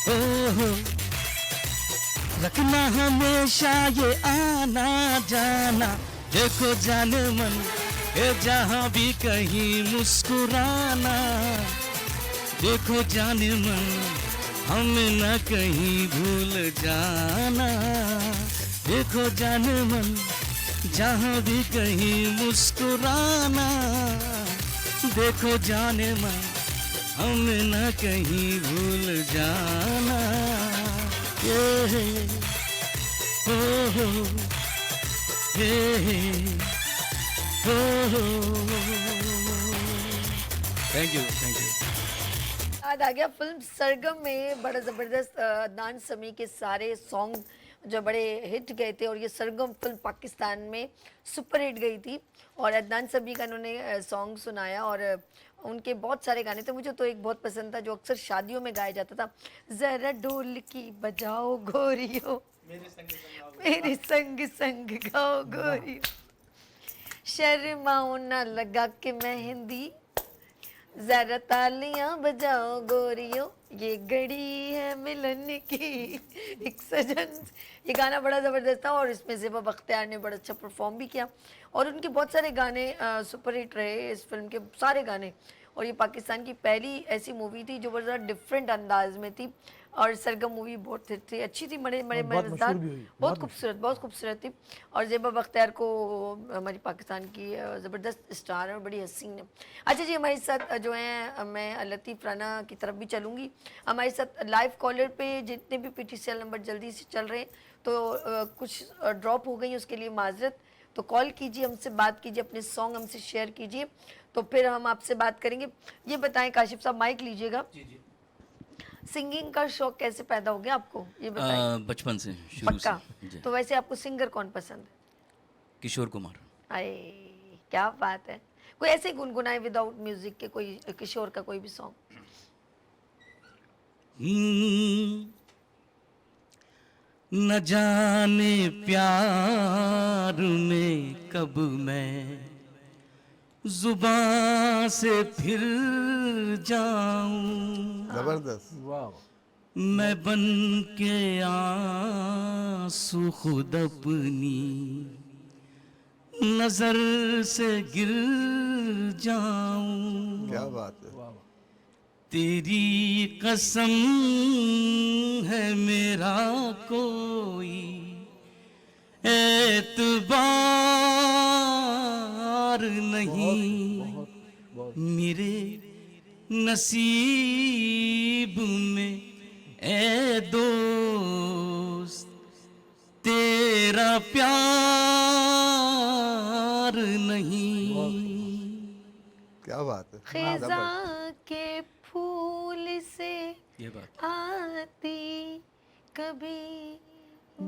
ओ हो रखना हमेशा ये आना जाना। देखो जाने मन, ये जहाँ भी कहीं मुस्कुराना। देखो जाने मन, हमें न कहीं भूल जाना। देखो जाने मन, जहाँ भी कहीं मुस्कुराना। देखो जाने मन, हमें न कहीं भूल जाना। हो थैंक यू याद आ गया फिल्म सरगम में बड़ा ज़बरदस्त अदनान समी के सारे सॉन्ग जो बड़े हिट गए थे, और ये सरगम फिल्म पाकिस्तान में सुपर हिट गई थी। और अदनान समी का इन्होंने सॉन्ग सुनाया, और उनके बहुत सारे गाने थे। मुझे तो एक बहुत पसंद था जो अक्सर शादियों में गाया जाता था, ज़रा ढोल की बजाओ गोरियो, मेरे संग संग गाओ गोरियो, शर्माओ ना लगा के मेहंदी, जरा तालियां बजाओ गोरियों, ये घड़ी है मिलन की, एक सजन। ये गाना बड़ा ज़बरदस्त था और इसमें ज़ेबा बख्तियार ने बड़ा अच्छा परफॉर्म भी किया और उनके बहुत सारे गाने सुपरहिट रहे, इस फिल्म के सारे गाने। और ये पाकिस्तान की पहली ऐसी मूवी थी जो बड़ा डिफरेंट अंदाज में थी और सरगम मूवी बहुत हिट थी, अच्छी थी, बड़े बड़े बहुत मज़ेदार, मशहूर भी हुई, बहुत खूबसूरत थी। और ज़ेबा बख्तियार को हमारी पाकिस्तान की ज़बरदस्त स्टार है और बड़ी हसीन है। अच्छा जी, हमारे साथ जो हैं, मैं लतीफ़ राना की तरफ भी चलूँगी। हमारे साथ लाइव कॉलर पे जितने भी PTCL नंबर जल्दी से चल रहे हैं, तो कुछ ड्रॉप हो गई, उसके लिए माजरत। तो कॉल कीजिए, हमसे बात कीजिए, अपने सॉन्ग हमसे शेयर कीजिए, तो फिर हम आपसे बात करेंगे। ये बताएं काशिफ साहब, माइक लीजिएगा, सिंगिंग का शौक कैसे पैदा हो गया आपको, ये बताएं। बचपन से, शुरू पक्का? से जी। तो वैसे आपको सिंगर कौन पसंद है? किशोर कुमार। अरे क्या बात है, कोई ऐसे ही गुनगुनाए विदाउट म्यूजिक के, कोई किशोर का कोई भी सॉन्ग। न जाने प्यार में कब मैं जुबां से फिर जाऊं, जबरदस्त। वाह मैं बन के आंसू खुद अपनी नजर से गिर जाऊं, क्या बात है। तेरी कसम है मेरा कोई एतबार नहीं, मेरे नसीब में ए दोस्त तेरा प्यार नहीं। क्या बात है। खिजा के फूल से ये बात आती कभी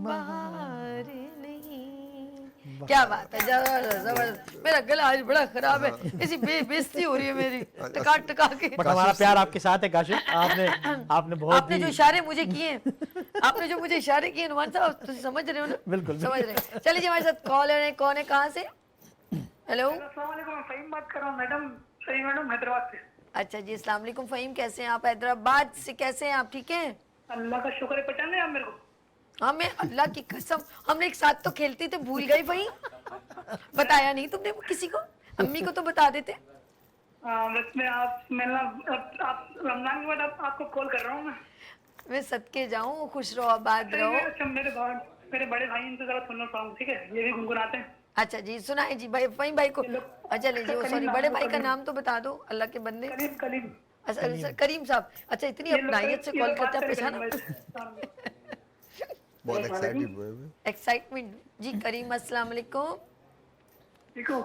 बाहर नहीं। क्या बात है, जबरदस्त जबरदस्त। मेरा गला आज बड़ा खराब है, इसी बेइज्जती हो रही है मेरी टका टका के। बट हमारा प्यार आपके साथ है काशिफ, आपने बहुत आपने जो इशारे मुझे किए, आपने जो मुझे इशारे किए नुमान साहब, तुम समझ रहे हो ना? बिल्कुल, समझ रहे हैं। चलिए जी, हमारे साथ कॉलर है, कौन है, कहाँ से? हेलो, अस्सलाम वालेकुम, फ़हीम बात कर रहा हूँ मैडम, सही मैडम, हैदराबाद से। अच्छा जी, अस्सलाम वालेकुम फ़हीम, कैसे हैं आप? हैदराबाद से कैसे हैं आप, ठीक हैं? अल्लाह का शुक्र है, पहचान लिया आप मेरे को? हाँ, मैं अल्लाह की कसम, हम एक साथ तो खेलते थे, भूल गई फ़हीम? बताया नहीं तुमने किसी को? अम्मी को तो बता देते। बस मैं आप मिलना, आप रमजान के बाद आपको कॉल कर रहा हूँ मैं सदके जाऊँ, खुश रहो, आबाद रहो। अच्छा, मेरे बड़े भाई इनसे जरा सुनना सॉन्ग, ठीक है? ये भी गुनगुनाते हैं। अच्छा जी, सुनाए जी भाई, फ़हीम भाई को। अच्छा लीजिए, सॉरी, बड़े भाई का नाम तो बता दो, अल्लाह के बंदे। करीम करीम अच्छा, करीम साहब, अच्छा इतनी अपनाइयत से कॉल करते हैं, पहचाना? बहुत एक्साइटेड हुए हैं। एक्साइटमेंट जी। करीम, अस्सलाम वालेकुम ठीक हो?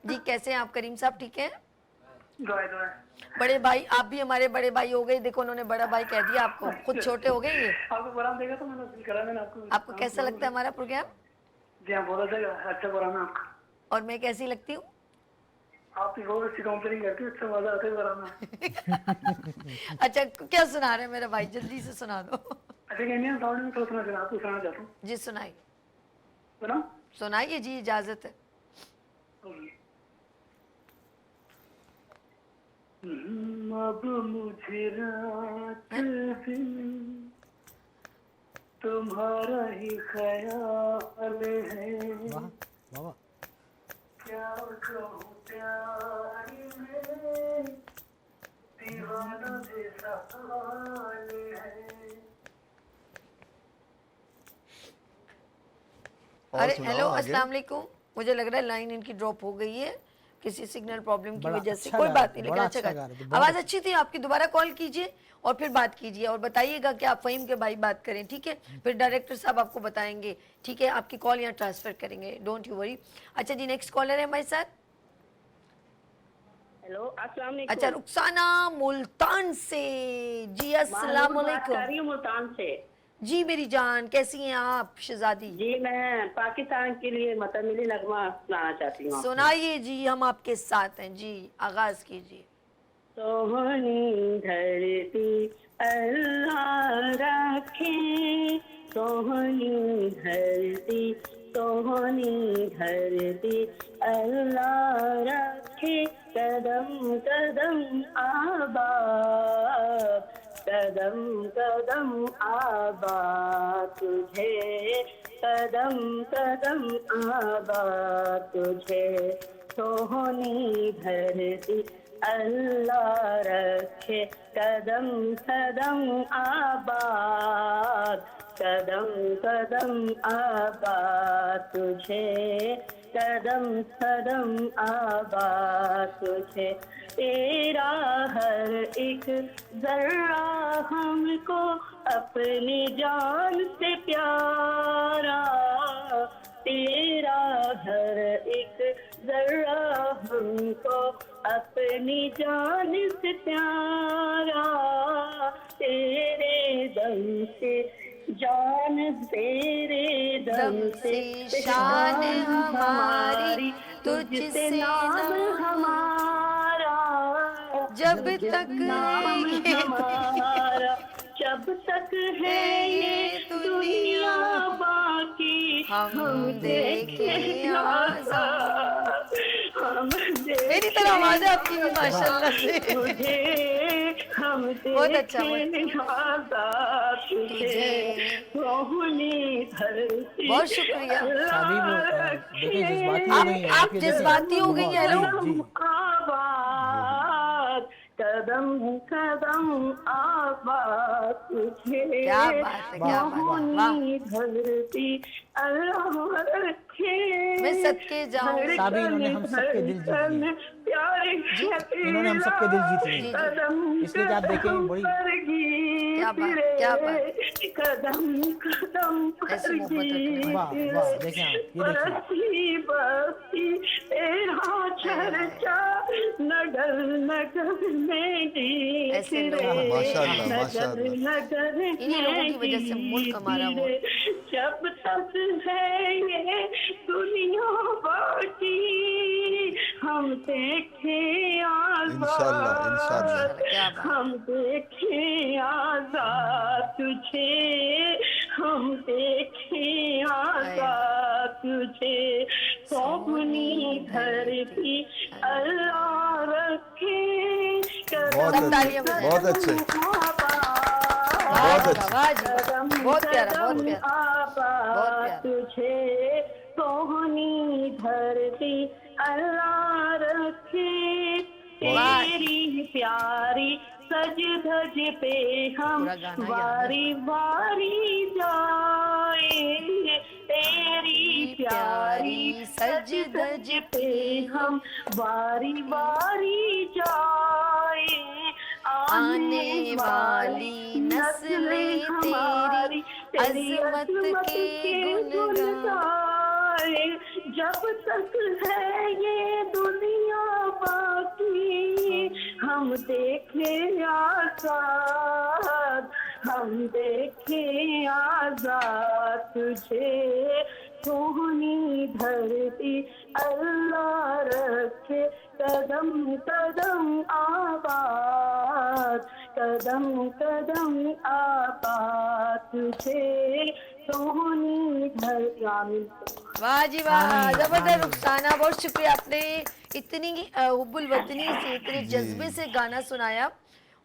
जी, कैसे हैं आप करीम साहब, ठीक हैं? दुआ दुआ। बड़े भाई, आप भी हमारे बड़े भाई हो गए, देखो उन्होंने बड़ा भाई कह दिया आपको, खुद छोटे हो गए ये। आपको प्रोग्राम देखा तो मैंने फील करा, मैंने आपको। आपको कैसा लगता है हमारा प्रोग्राम? जी हाँ, बहुत अच्छा प्रोग्राम है आपका। और मैं कैसी लगती हूँ? आप भी बहुत अच्छी काउंसलिंग करती है, अच्छा मजा आता है प्रोग्राम में। अच्छा, क्या सुना रहे हैं मेरा भाई, जल्दी से सुना दो। अच्छा, इंडियन साउंड में थोड़ा सुना आपको सुनाना चाहता हूँ। जी सुनाइए, सुना? सुनाइए जी, इजाजत है। अब मुझे रात दिन तुम्हारा ही ख्याल है, वाह वाह। क्या कहूँ प्यार में दीवाना जैसा हाल है। अरे सुनाओ हेलो, आगे। अस्सलाम वालेकुम। मुझे लग रहा है लाइन इनकी ड्रॉप हो गई है किसी सिग्नल प्रॉब्लम की बड़ा वजह से, अच्छा कोई गा बात रहे नहीं, थे, लेकिन बड़ा अच्छा अच्छा गा गा रहे थे, बहुत आवाज़ अच्छी थी आपकी। दोबारा कॉल कीजिए और फिर बात कीजिए और बताइएगा कि आप फ़हीम के भाई बात करें, ठीक है? फिर डायरेक्टर साहब आपको बताएंगे, ठीक है? आपकी कॉल यहाँ ट्रांसफ़र करेंगे, डोंट यू वरी। अच्छा जी, नेक्स्ट कॉलर है हमारे साथ। हेलो, अस्सलाम वालेकुम। अच्छा, रुखसाना मुल्तान से। जी अस्सलाम बात कर वालेकुम। रही हूँ मुल्तान से। जी मेरी जान, कैसी हैं आप शहजादी? जी, मैं पाकिस्तान के लिए मतमिली नगमा सुनाना चाहती हूँ। सुनाइए जी, हम आपके साथ हैं जी, आगाज कीजिए। सोहनी धरती अल्लाह रखे, सोहनी धरती सोहनी धरती अल्लाह रखे कदम कदम आबाद कदम कदम आबाद तुझे कदम कदम आबाद तुझे सोहनी धरती अल्लाह रखे कदम कदम आबाद कदम कदम आबाद तुझे कदम कदम आबाद तुझे तेरा हर एक जर्रा हमको अपनी जान से प्यारा तेरा हर एक जर्रा हमको अपनी जान से प्यारा तेरे दम से जान तेरे दम से शान हमारी तुझसे नाम हमारा जब तक नाम ये हमारा जब तक है ये दुनिया बाकी हम देखे आजाद। हम मेरी तरह आवाज है आपकी भी माशाल्लाह से। तुझे हम बहुत अच्छा, देखे आजाद तुझे सोहनी धरती बहुत शुक्रिया। साबी वो देखिए जज्बाती हो गई हैं आप आपकी वजह से। जज्बाती हो गई हैं, हेलो। जी आबाद कदम कदम आबाद तुझे क्या बात है, क्या बात है, वाह। सोहनी धरती अल्लाह रखे मैं सदके जाऊं। साबी इन्होंने हम सबके दिल जीत लिए। प्यारे इन्होंने हम सबके दिल जीत लिए। इसलिए कि आप देखें बड़ी क्या बात, क्या बात। कदम कदम ऐसी मोहब्बत रखना। वाह वाह देखें आप ये देखिए बरसी बरसी तेरा चर्चा नगर नगर में ऐसे लोग माशाअल्लाह, माशाअल्लाह। नगर इन्हीं लोगों की वजह से मुल्क हमारा वो जब तक है ये दुनिया बाकी हम देखे इंशाअल्लाह, इंशाअल्लाह। क्या बात। हम देखे आजाद तुझे हम देखे आजाद तुझे सोहनी धरती अल्लाह रखे बहुत अच्छे, बहुत अच्छे, बहुत अच्छे। वाह जी, बहुत प्यारा, बहुत प्यारा। आबाद तुझे सोहनी धरती अल्लाह रखे तेरी प्यारी सज धज पे हम पूरा गाना याद है। वारी वारी जाए तेरी प्यारी सज धज पे हम वारी वारी जाए आने वाली नस्लें तेरी अजमत के गुण गाए जब तक है ये दुनिया बाकी हम देखे आजाद हम देखे आजाद तुझे सोहनी धरती अल्लाह रखे कदम कदम आबाद कदम कदम आबाद तुझे सोहनी धरती आमीन। वाह जी वाह, जबरदस्त रुखसाना, बहुत शुक्रिया। आपने इतनी हुब्बुल वतनी से इतने जज्बे से गाना सुनाया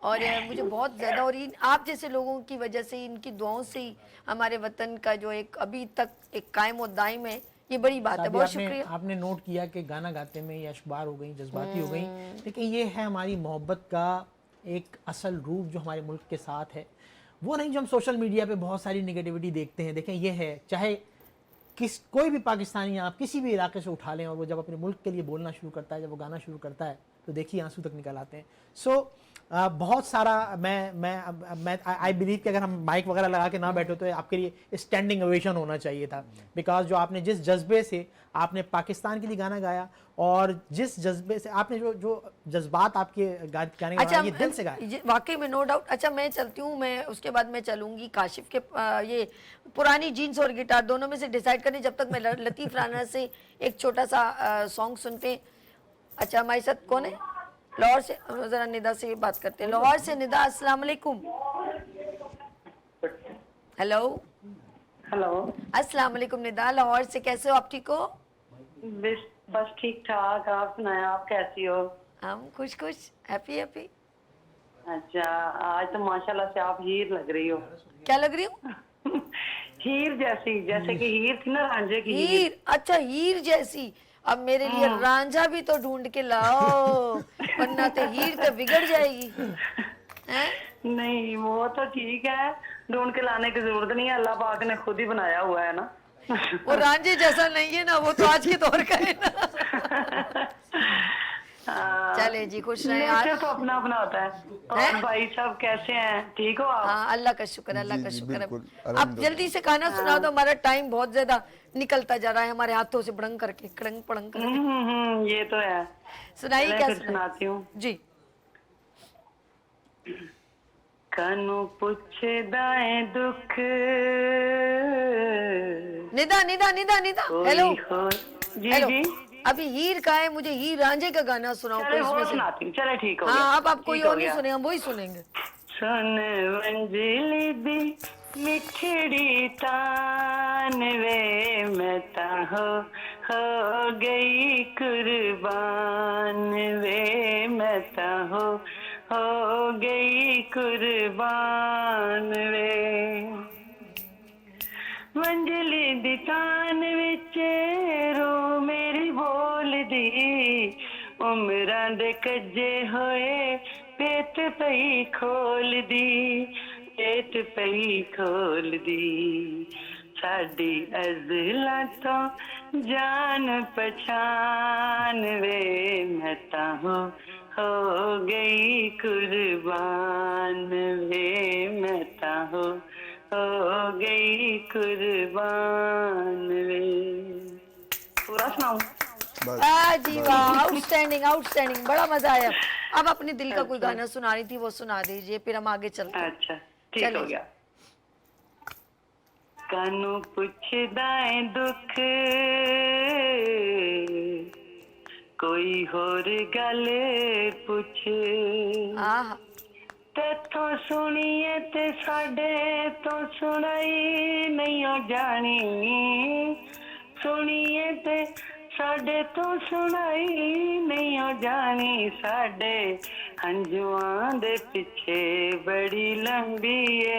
और मुझे बहुत ज़्यादा, और इन आप जैसे लोगों की वजह से, इनकी दुआओं से ही हमारे वतन का जो एक अभी तक एक कायम और दायम है, ये बड़ी बात है। साबी, बहुत आपने शुक्रिया। आपने नोट किया कि गाना गाते में ये अशबार हो गई, जज्बाती हो गई, लेकिन ये है हमारी मोहब्बत का एक असल रूप जो हमारे मुल्क के साथ है, वो नहीं जो हम सोशल मीडिया पे बहुत सारी निगेटिविटी देखते हैं। देखें ये है, चाहे कोई भी पाकिस्तानी आप किसी भी इलाके से उठा लें और वो जब अपने मुल्क के लिए बोलना शुरू करता है, जब वो गाना शुरू करता है, तो देखिए आंसू तक निकल आते हैं। सो बहुत सारा मैं आई बिलीव कि अगर हम माइक वगैरह लगा के ना बैठे तो आपके लिए स्टैंडिंग ओवेशन होना चाहिए था, बिकॉज जो आपने जिस जज्बे से आपने पाकिस्तान के लिए गाना गाया और जिस जज्बे से आपने जो जज्बात आपके गाने अच्छा, ये दिल से गाए, वाकई में नो डाउट। अच्छा, मैं चलती हूँ, मैं उसके बाद मैं चलूँगी काशिफ के ये पुरानी जीन्स और गिटार दोनों में से डिसाइड करने, जब तक मैं लतीफ़ राना से एक छोटा सा सॉन्ग सुनते हैं। अच्छा, हमारे साथ कौन है? लाहौर से ज़रा निदा से बात करते हैं। लाहौर से निदा, अस्सलाम वालेकुम। Hello, hello. अस्सलाम वालेकुम निदा, लाहौर से कैसे हो आप? ठीक हो? बस ठीक ठाक, आप सुनाए, आप कैसी हो? हम खुश खुश, हैप्पी हैप्पी। अच्छा, आज तो माशाल्लाह से आप हीर लग रही हो। क्या लग रही हूँ? हीर जैसी, जैसे कि हीर थी ना रांझे की हीर। हीर? अच्छा, हीर जैसी। अब मेरे लिए रांझा भी तो ढूंढ के लाओ, वरना तो हीर तो बिगड़ जाएगी। हैं? नहीं, वो तो ठीक है, ढूंढ के लाने की जरूरत नहीं है, अल्लाह पाक ने खुद ही बनाया हुआ है ना। वो रांझे जैसा नहीं है ना, वो तो आज के दौर का है ना। चले जी, खुश रहे नेचर आज। तो अपना अपना होता है। और हैं? भाई साहब कैसे हैं, ठीक हो आप? हाँ, अल्लाह का शुक्र, अल्लाह जी, का जी, शुक्र है। बिल्कुल, अब अल्हम्दुलिल्लाह। जल्दी से खाना सुना दो, हमारा टाइम बहुत ज्यादा निकलता जा रहा है हमारे हाथों से, बड़ंग करके, कड़ंग पड़ंग करके। ये तो है। सुनाइए, चलें क्या फिर सुनाइए? सुनाती हूँ। जी। कानू पुछदाए दुख निदा निदा निदा निदा, कोई हेलो हो। जी हेलो। जी, अभी हीर का है, मुझे हीर रांझे का गाना सुनाओ चले कोई वो इसमें से। सुनाती हूँ। चले ठीक हो गया। हाँ, अब आप कोई ठीक हो और नहीं गया। सुने, हम वही सुनेंगे। सुन मंजिली दी मिठड़ी तान वे, मैं ता हो गई कुर्बान वे, मैं ता हो गई कुर्बान वे। मंजिली दी तान विच रो मेरी बोलदी, उमरां दे कज्जे होए पेट पई खोलदी, पेट पई खोलदी। साडी अज़लां तो जान पहचान वे, मैं तां हो गई कुर्बान वे, मैं तां हो गई कुर्बान वे। पूरा सुनाऊं? बस जी वाह, आउटस्टैंडिंग आउटस्टैंडिंग, बड़ा मजा आया। अब अपने दिल का कोई गाना सुना रही थी, वो सुना दीजिए, फिर हम आगे चलते हैं। अच्छा, ठीक चलिए हो जी। गया। कानू पुछदाए दुख कोई होर गल पुछ, आहा, तेथों सुनिए ते साडे तो सुनाई नहीं हो जानी, सुनिए ते साडे तो सुनाई नहीं हो जानी। साडे हंजुआं दे पिछे बड़ी लंबी ए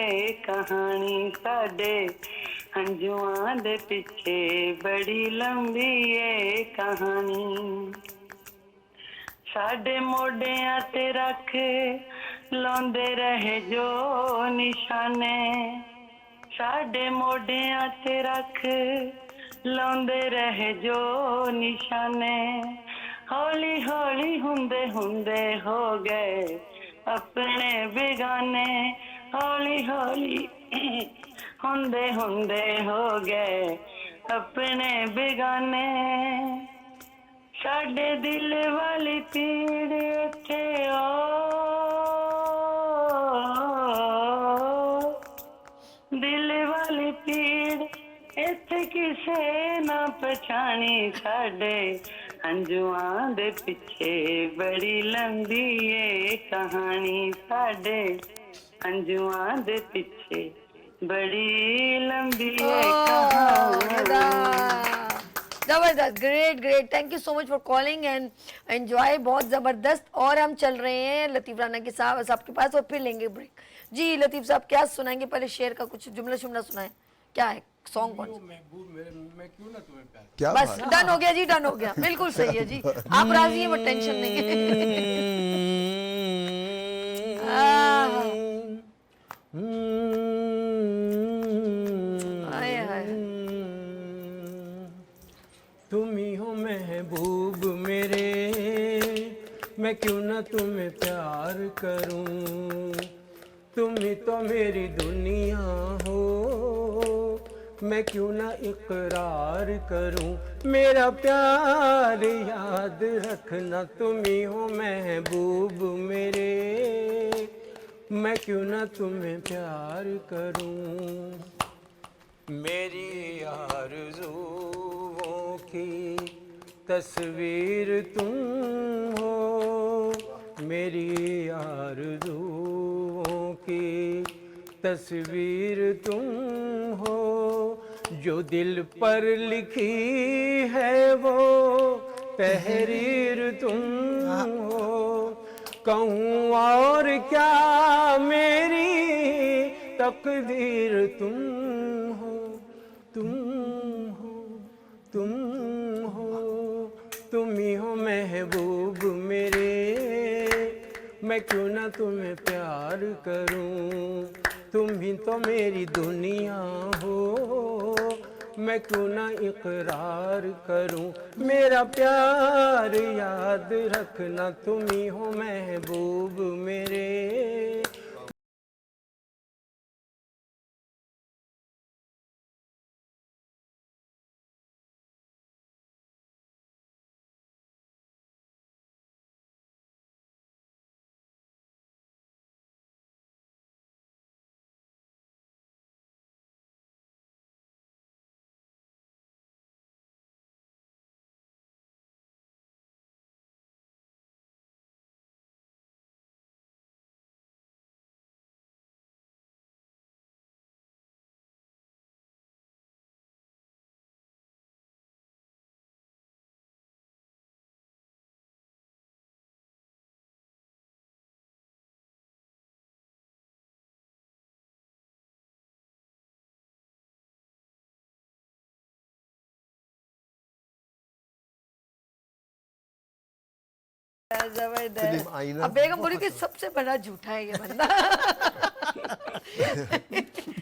कहानी, साडे हंजुआं दे पिछे बड़ी लंबी ए कहानी। साडे मोढियां ते रख लांदे रहे जो निशाने, साडे मोढियां ते रख लांदे रहे जो निशाने। हौली हौली हुंदे हुंदे हो गए अपने बेगाने, हौली हौली हुंदे हुंदे हो गए अपने बेगाने। साडे दिल वाली पीड़ इत्थे दिल वाली पीड़ इत्थे किसे ना पछानी। साडे हंजुआं दे पिछे बड़ी लंबी ए कहानी, साडे हंजुआं दे पिछे बड़ी लंबी ए कहानी। जबरदस्त, great great, thank you so much for calling and enjoy, बहुत जबरदस्त। और हम चल रहे हैं लतीफ राना के साहब के पास और फिर लेंगे ब्रेक। जी लतीफ साहब, क्या सुनाएंगे? पहले शेर का कुछ जुमला शुमला सुनाए, क्या है सॉन्ग? कौन सा? मैं क्यों ना तुम्हें प्यार क्या बस बात डन हो गया जी, डन हो गया, बिल्कुल सही है जी। आप राजी हैं, वो टेंशन नहीं है। हाय हाय, तुम ही हो महबूब मेरे, मैं क्यों ना तुम्हें प्यार करूं। तुम ही तो मेरी दुनिया हो, मैं क्यों ना इकरार करूं। मेरा प्यार याद रखना, तुम ही हो महबूब मेरे, मैं क्यों ना तुम्हें प्यार करूं। मेरी आरज़ुओं की तस्वीर तुम हो, मेरी आरज़ुओं की तस्वीर तुम हो। जो दिल पर लिखी है वो तहरीर तुम हो, कहूँ और क्या मेरी तकदीर तुम हो, तुम हो, तुम हो, तुम ही हो महबूब मेरे, मैं क्यों ना तुम्हें प्यार करूं, तुम ही तो मेरी दुनिया हो, मैं क्यों ना इकरार करूं, मेरा प्यार याद रखना, तुम ही हो महबूब मेरे। जबरदस्त। फिल्म आईना अब बेगम बोली कि सबसे बड़ा झूठा है ये बंदा।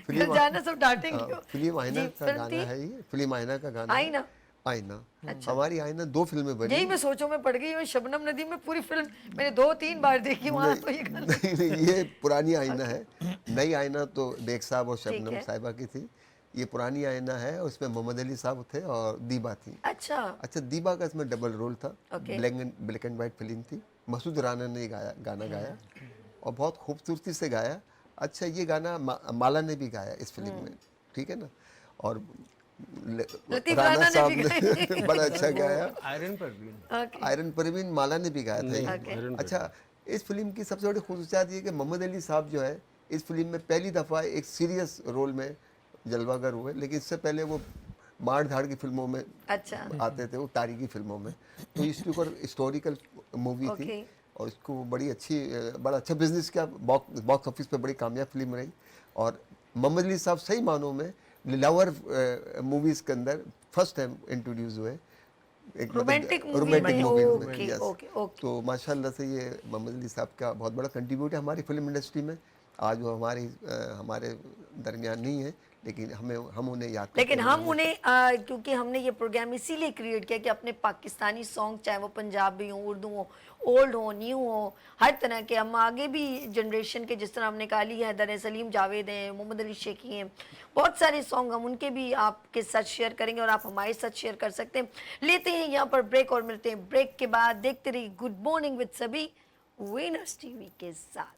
फिल्म जाना सब डांटेंगे। फिल्म आईना जी, का फिल्म गाना थी? है ये, फिल्म आईना का गाना है। आईना? आईना हमारी आईना 2 फिल्में बनी। यही मैं सोचो में पड़ गई हूँ, शबनम नदीम में पूरी फिल्म मैंने 2-3 बार देखी, वहाँ तो ये गाना। नहीं, ये पुरानी आईना है। नई आईना तो बेग साहब और ठीक शबनम है। साहिबा की थी। ये पुरानी आईना है, उसमें मोहम्मद अली साहब थे और दीबा थी। अच्छा। अच्छा, दीबा का इसमें डबल रोल था। Okay. Black and white film थी। मसूद राना ने गाना गाया और बहुत खूबसूरती से गाया। अच्छा, ये गाना माला ने भी गाया इस फिल्म में, ठीक है ना। और लतीफ राणा राणा ने साहब भी ने बड़ा अच्छा गाया। आयरन पर भी ओके। आयरन परवीन माला ने भी गाया था ये। ओके। अच्छा, इस फिल्म की सबसे बड़ी खूबसूरती ये कि मोहम्मद अली साहब जो है इस फिल्म में पहली दफ़ा एक सीरियस रोल में जलवागर हुए, लेकिन इससे पहले वो मार धाड़ की फिल्मों में अच्छा। आते थे, वो तारीखी फिल्मों में। तो इसके ऊपर हिस्टोरिकल मूवी ओके। थी और इसको बड़ी अच्छी, बड़ा अच्छा बिजनेस किया, बॉक्स ऑफिस पे बड़ी कामयाब फिल्म रही। और मोहम्मद अली साहब सही मानों में लवर मूवीज़ के अंदर फर्स्ट टाइम इंट्रोड्यूस हुए, एक रोमांटिक मूवी रोमांटिक में। मूवी में। Okay yes. Okay okay. तो माशाल्लाह से ये मोहम्मद अली साहब का बहुत बड़ा कंट्रीब्यूट है हमारी फिल्म इंडस्ट्री में। आज वो हमारे दरमियान नहीं है, लेकिन हम उन्हें याद करते लेकिन हैं। हम उन्हें क्योंकि हमने ये प्रोग्राम इसीलिए क्रिएट किया कि अपने पाकिस्तानी सॉन्ग, चाहे वो पंजाबी हो, उर्दू हो, ओल्ड हो, न्यू हो, हर तरह के, हम आगे भी जनरेशन के, जिस तरह हमने कहा अली हैदर है, सलीम जावेद हैं, मोहम्मद अली शेखी हैं, बहुत सारे सॉन्ग हम उनके भी आपके साथ शेयर करेंगे और आप हमारे साथ शेयर कर सकते हैं। लेते हैं यहाँ पर ब्रेक और मिलते हैं ब्रेक के बाद। देखते रहिए गुड मॉर्निंग विद सभी विनर्स टीवी के साथ।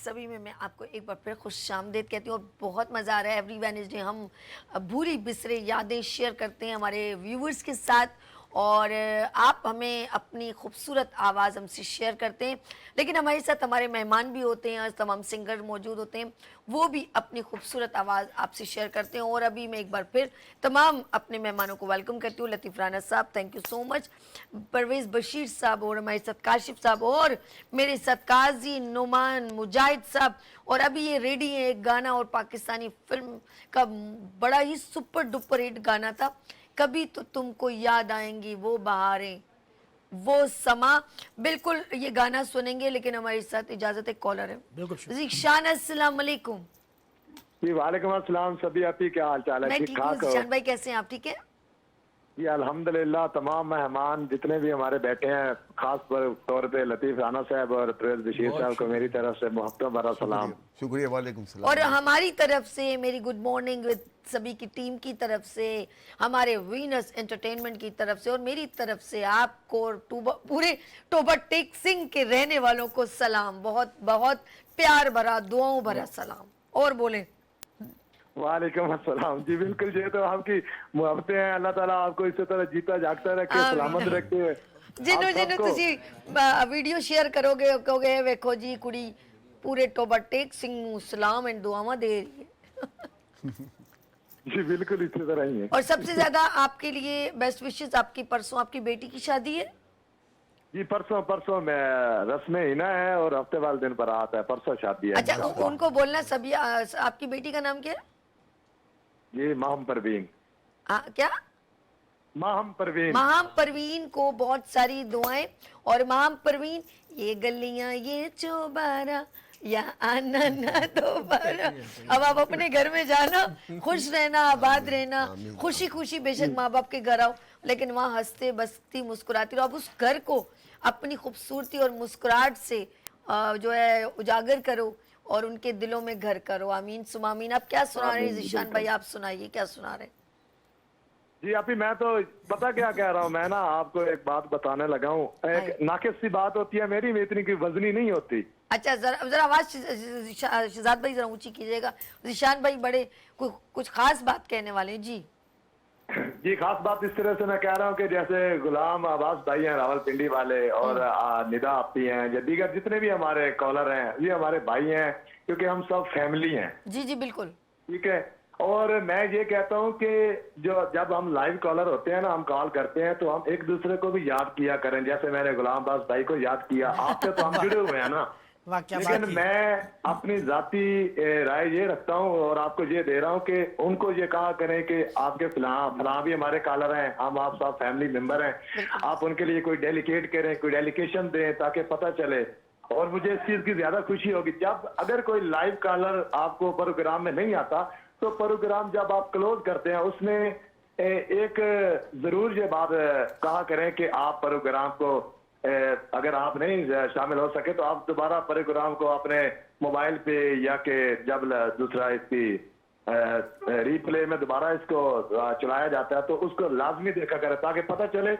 सभी में मैं आपको एक बार फिर खुश आमदीद कहती हूँ और बहुत मज़ा आ रहा है। एवरी वेडनेसडे हम भूरी बिसरे यादें शेयर करते हैं हमारे व्यूवर्स के साथ और आप हमें अपनी खूबसूरत आवाज़ हमसे शेयर करते हैं। लेकिन हमारे साथ हमारे मेहमान भी होते हैं और तमाम सिंगर मौजूद होते हैं, वो भी अपनी खूबसूरत आवाज़ आपसे शेयर करते हैं। और अभी मैं एक बार फिर तमाम अपने मेहमानों को वेलकम करती हूँ। Latif Rana sahab, thank you so much. Parvez Bashir sahab और हमारे साथ काशिफ साहब और मेरे साथ काजी नुमान मुजाहिद साहब। और अभी ये रेडी है एक गाना, और पाकिस्तानी फिल्म का बड़ा ही सुपर डुपर हिट गाना था, कभी तो तुमको याद आएंगी वो बहारें वो समा। बिल्कुल ये गाना सुनेंगे, लेकिन हमारे साथ इजाजत एक कॉलर है। बिल्कुल। ज़ीशान, अस्सलाम वालेकुम। जी वालेकुम अस्सलाम। सभी आप ही क्या हाल चाल है? मैं ठीक ठीक हूँ। ठाक हो? ज़ीशान भाई कैसे हैं आप? ठीक है? जी अल्हम्दुलिल्लाह तमाम मेहमान जितने भी हमारे बैठे हैं, खास तौर पे लतीफ राना साहब और प्रेस बशीर साहब को मेरी तरफ से मोहब्बत भरा सलाम। शुक्रिया, वालेकुम सलाम। और हमारी तरफ से मेरी गुड मॉर्निंग विद सभी की टीम की तरफ से, हमारे वीनस एंटरटेनमेंट की तरफ से और मेरी तरफ से आपको और पूरे टोबा टेक सिंह के रहने वालों को सलाम, बहुत बहुत प्यार भरा दुआओं भरा सलाम। और बोले वालेकुम अस्सलाम। जी बिल्कुल, ये तो आपकी मोहब्बतें हैं। अल्लाह ताला आपको इसी तरह जीता जागता रखे, सलामत रखे। जिन्हों जिन्हों ਤੁਸੀਂ ਵੀਡੀਓ ਸ਼ੇਅਰ ਕਰੋਗੇ ਕਹੋਗੇ ਵੇਖੋ ਜੀ ਕੁੜੀ ਪੂਰੇ ਟੋਬਾ ਟੇਕ ਸਿੰਘ ਨੂੰ ਸਲਾਮ ਐਂਡ ਦੁਆਵਾਂ ਦੇ ਰਹੀ है। जी बिल्कुल इसी तरह ही है। और सबसे ज्यादा आपके लिए बेस्ट विशेस आपकी परसों आपकी बेटी की शादी है। जी परसों में रस्में हिना है और हफ्ते वाले दिन बारात है, परसों शादी है। अच्छा उनको बोलना सभी आपकी बेटी का नाम क्या है? जी माहम परवीन। क्या? माहम परवीन। माहम परवीन को बहुत सारी दुआएं। और माहम परवीन ये गलियां ये चौबारा या आना ना दोबारा। अब आप अपने घर में जाना, खुश रहना, आबाद रहना, खुशी खुशी बेशक माँ बाप के घर आओ लेकिन वहाँ हंसते बसती मुस्कुराती रहो। अब उस घर को अपनी खूबसूरती और मुस्कुराहट से जो है उजागर करो और उनके दिलों में घर करो। आमीन सुमामीन। आप क्या सुना रहे हैं ज़ीशान भाई, आप सुनाइए क्या सुना रहे हैं? जी अभी मैं तो पता क्या कह रहा हूँ, मैं ना आपको एक बात बताने लगा हूँ। एक नाकिस सी बात होती है मेरी में, इतनी की वजनी नहीं होती। अच्छा जरा आवाज शहजाद भाई जरा ऊंची कीजिएगा। ज़ीशान भाई बड़े कुछ खास बात कहने वाले हैं। जी जी खास बात इस तरह से मैं कह रहा हूँ कि जैसे गुलाम अब्बास भाई हैं रावलपिंडी वाले और निदा आपी हैं या दीगर जितने भी हमारे कॉलर हैं, ये हमारे भाई हैं क्योंकि हम सब फैमिली हैं। जी जी बिल्कुल ठीक है। और मैं ये कहता हूँ कि जब हम लाइव कॉलर होते हैं ना, हम कॉल करते हैं तो हम एक दूसरे को भी याद किया करें। जैसे मैंने गुलाम अब्बास भाई को याद किया, आपसे तो हम जुड़े हुए हैं ना। लेकिन मैं अपनी जाती राय ये रखता हूँ और आपको ये दे रहा हूँ कि उनको ये कहा करें कि आपके फलां भी हमारे कॉलर हैं, हम आप सब फैमिली मेंबर हैं, आप उनके लिए कोई डेलीकेट करें, कोई डेलीकेशन दें ताकि पता चले। और मुझे इस चीज की ज्यादा खुशी होगी जब अगर कोई लाइव कॉलर आपको प्रोग्राम में नहीं आता तो प्रोग्राम जब आप क्लोज करते हैं उसमें एक जरूर ये बात कहा करें कि आप प्रोग्राम को अगर आप नहीं शामिल हो सके तो आप दोबारा प्रोग्राम को अपने मोबाइल पे या के जब दूसरा इसकी रिप्ले में दोबारा इसको चलाया जाता है तो उसको लाजमी देखा करें ताकि पता चले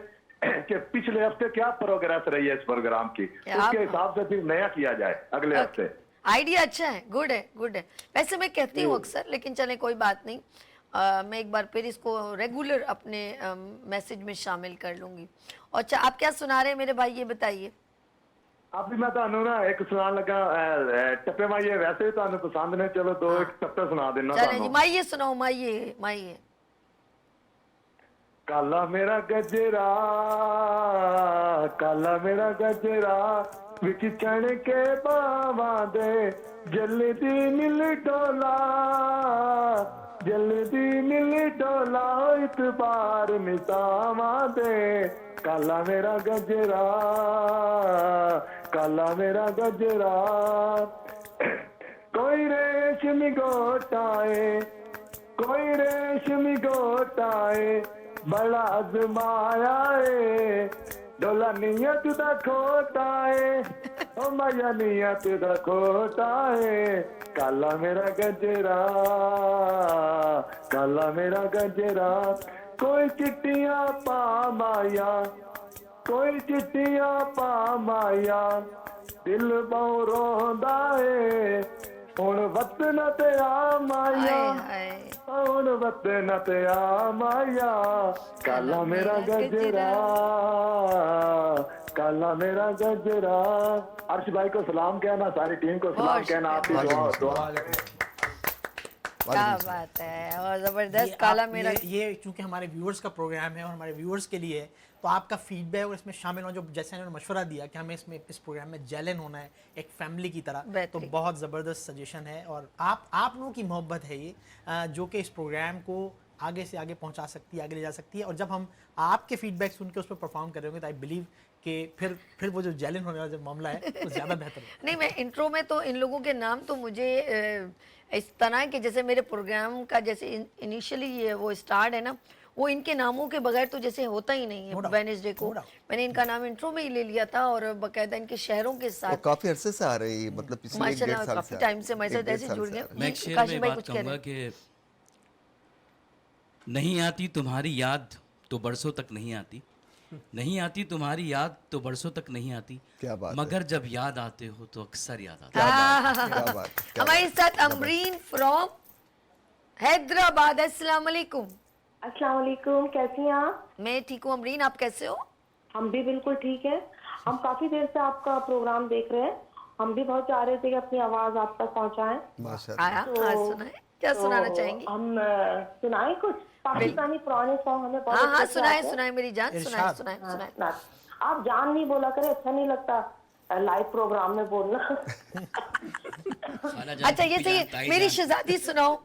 कि पिछले हफ्ते क्या प्रोग्रेस रही है इस प्रोग्राम की, उसके हिसाब से फिर नया किया जाए अगले हफ्ते। आइडिया अच्छा है, गुड है गुड है। वैसे मैं कहती हूँ अक्सर, लेकिन चले कोई बात नहीं, मैं एक बार फिर इसको रेगुलर अपने मैसेज में शामिल कर लूंगी। और अच्छा आप क्या सुना रहे हैं मेरे भाई, ये बताइए। अभी मैं ਤੁਹਾਨੂੰ ना एक सुनान लगा टप्पे माइये, वैसे ही ਤੁਹਾਨੂੰ पसंद ने, चलो दो एक टप्पे सुना देना। चले जी माइये सुनाओ, माइये माइये। काला मेरा गजरा, काला मेरा गजरा विच चढ़ के बावा दे जल्दी मिल डोला, जल्दी मिल डोला इतबार नितावा दे। काला मेरा गजरा, काला मेरा गजरा कोई रेशमी गोटाए, कोई रेशमी गोटाए बड़ा अजमाया है, डोला नियत दा खोटा है, ओ माया नियत दा खोटा है। काला मेरा गजरा, काला मेरा गजरा कोई चिट्टियां पा माया, कोई चिट्टियां पा माया दिल बहु रोंदा है, हुण वतन ते आ माया, हुण वतन ते आ माया। काला मेरा गजरा, काला मेरा गजरा। अर्श भाई को सलाम कहना, सारी टीम को सलाम कहना, आपकी दुआ। क्या बात है, और जबरदस्त। काला मेरा ये चूंकि हमारे व्यूअर्स का प्रोग्राम है और हमारे व्यूअर्स के लिए है तो आपका फीडबैक और इसमें शामिल होना, जो जैसे इन्होंने मशवरा दिया कि हमें इसमें इस प्रोग्राम में जेलन होना है एक फैमिली की तरह, तो बहुत ज़बरदस्त सजेशन है। और आप लोगों की मोहब्बत है ये जो कि इस प्रोग्राम को आगे से आगे पहुंचा सकती है, आगे ले जा सकती है। और जब हम आपके फीडबैक सुन के उस पर परफॉर्म करेंगे तो आई बिलीव कि फिर वो जो जेलन होने वाला जो मामला है वो ज़्यादा बेहतर है। नहीं, मैं इंट्रो में तो इन लोगों के नाम तो मुझे इस तरह के जैसे मेरे प्रोग्राम का जैसे इनिशियली ये वो स्टार्ट है ना, वो इनके नामों के बगैर तो जैसे होता ही नहीं है वेडनेसडे को। मैंने इनका नाम इंट्रो में ही ले लिया था और बकायदा इनके शहरों के वो साथ काफी अरसे से आ रही है, मतलब पिछले 1-1.5 माशाल्लाह साल काफी से टाइम से हमारे साथ ऐसे जुड़ गए। मैं एक शेर काशिम में भाई बात कुछ कह रहे कहूँगा हैं। कि नहीं आती तुम्हारी याद तो बरसों तक नहीं आती, नहीं आती तुम्हारी याद तो बरसों तक नहीं आती, क्या बात है। मगर जब याद आते हो तो अक्सर याद आते क्या बात है, क्या बात है, क्या हमारे बात साथ अमरीन फ्रॉम हैदराबाद। अस्सलाम वालेकुम। अस्सलाम वालेकुम, कैसी हैं आप? मैं ठीक हूँ अमरीन, आप कैसे हो? हम भी बिल्कुल ठीक है। हम काफी देर से आपका प्रोग्राम देख रहे हैं। हम भी बहुत चाह रहे थे कि अपनी आवाज आप तक पहुंचाएं। है। माशाल्लाह। आया हाँ सुनाए, क्या सुनाना चाहेंगी? हम सुनाएं कुछ पाकिस्तानी पुराने सॉन्ग हमें बहुत हाँ हाँ अच्छे सुनाए आते हैं। सुनाए मेरी जान, सुनाए इरशाद। सुनाए हाँ, सुनाए। सुनाएं। आप जान नहीं बोला करें, अच्छा नहीं लगता लाइव प्रोग्राम में बोलना। अच्छा ये सही है, मेरी शहजादी सुनाओ।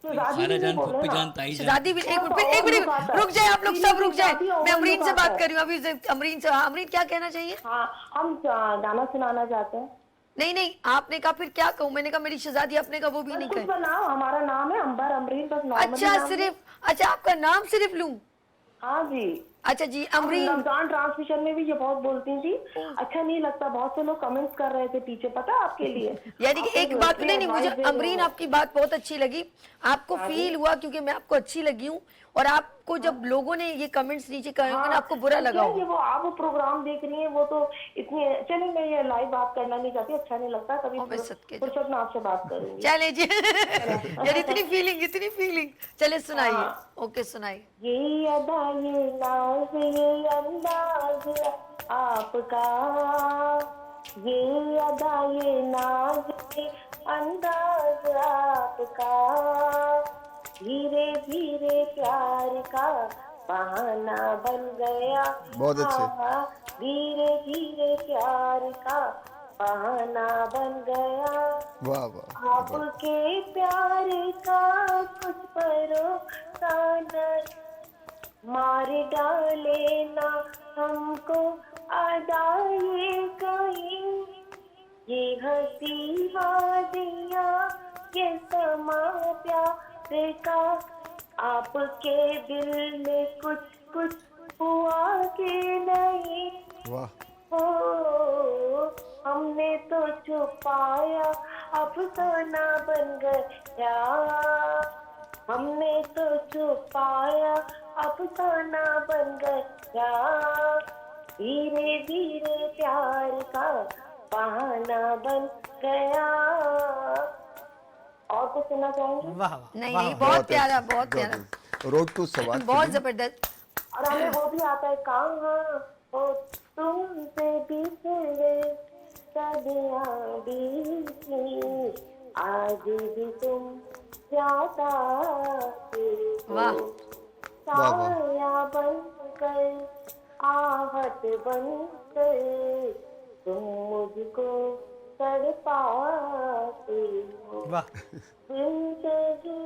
खाला जान, पप्पी जान, ताई जान। शहजादी भी एक मिनट रुक जाए, आप लोग सब रुक जाए, मैं अमरीन से बात कर रही हूँ अभी। अमरीन से, हाँ अमरीन क्या कहना चाहिए? हाँ, हम गाना सुनाना चाहते हैं। नहीं नहीं, आपने कहा फिर क्या कहूँ? मैंने कहा मेरी शहजादी, आपने कहा वो भी नहीं कुछ कहे। बनाओ, हमारा नाम है अंबर अमरीन, बस नॉर्मली अच्छा नाम है। सिर्फ, अच्छा आपका नाम सिर्फ लूं? हाँ जी। अच्छा जी अमरीन। रमजान ट्रांसमिशन में भी ये बहुत बोलती थी, अच्छा नहीं लगता। बहुत से लोग कमेंट्स कर रहे थे पीछे, पता है आपके लिए। यानी कि आप एक लोग बात अपनी नहीं advice मुझे दे रहे अमरीन हो। आपकी बात बहुत अच्छी लगी, आपको फील हुआ क्योंकि मैं आपको अच्छी लगी हूँ, और आपको जब लोगों ने ये कमेंट्स नीचे करे होंगे ना, आपको बुरा तो लगा क्या है, होगा। वो आप प्रोग्राम देख रही हैं, वो तो इतनी। चलिए मैं ये लाइव बात करना नहीं चाहती, अच्छा नहीं लगता। कभी ओ, मैं सदके फुर्सत में आपसे बात करूंगी। चले जी यार इतनी फीलिंग, चले सुनाइए। ओके सुनाइए। ये अदा ये नाज ये अंदाज आपका, ये अदा ये नाज ये अंदाज आपका, धीरे धीरे प्यार का बहाना बन गया। बहुत अच्छे। हाँ, धीरे धीरे प्यार का बहाना बन गया। वाह वाह। आपके प्यार का कुछ भरोसा नहीं, मार डाले ना हमको अदाए कहीं। ये हंसी वादियाँ ये समा प्यार का, आपके दिल में कुछ कुछ हुआ कि नहीं। वाह। ओ हमने तो छुपाया अब सोना बन गया, हमने तो छुपाया अब सोना बन गया, धीरे धीरे प्यार का बहाना बन गया। और कुछ सुनना चाहेंगे? वाह वाह। नहीं नहीं, बहुत प्यारा, बहुत प्यारा, रोड टू सवाल। बहुत जबरदस्त। और हमें वो भी आता है, कहाँ हो तुमसे बिछड़े सदियां बीती, आज भी तुम जाता वाह। साया बनकर आहट बनकर तुम मुझको तड़पाते हो। वाह। जिंदगी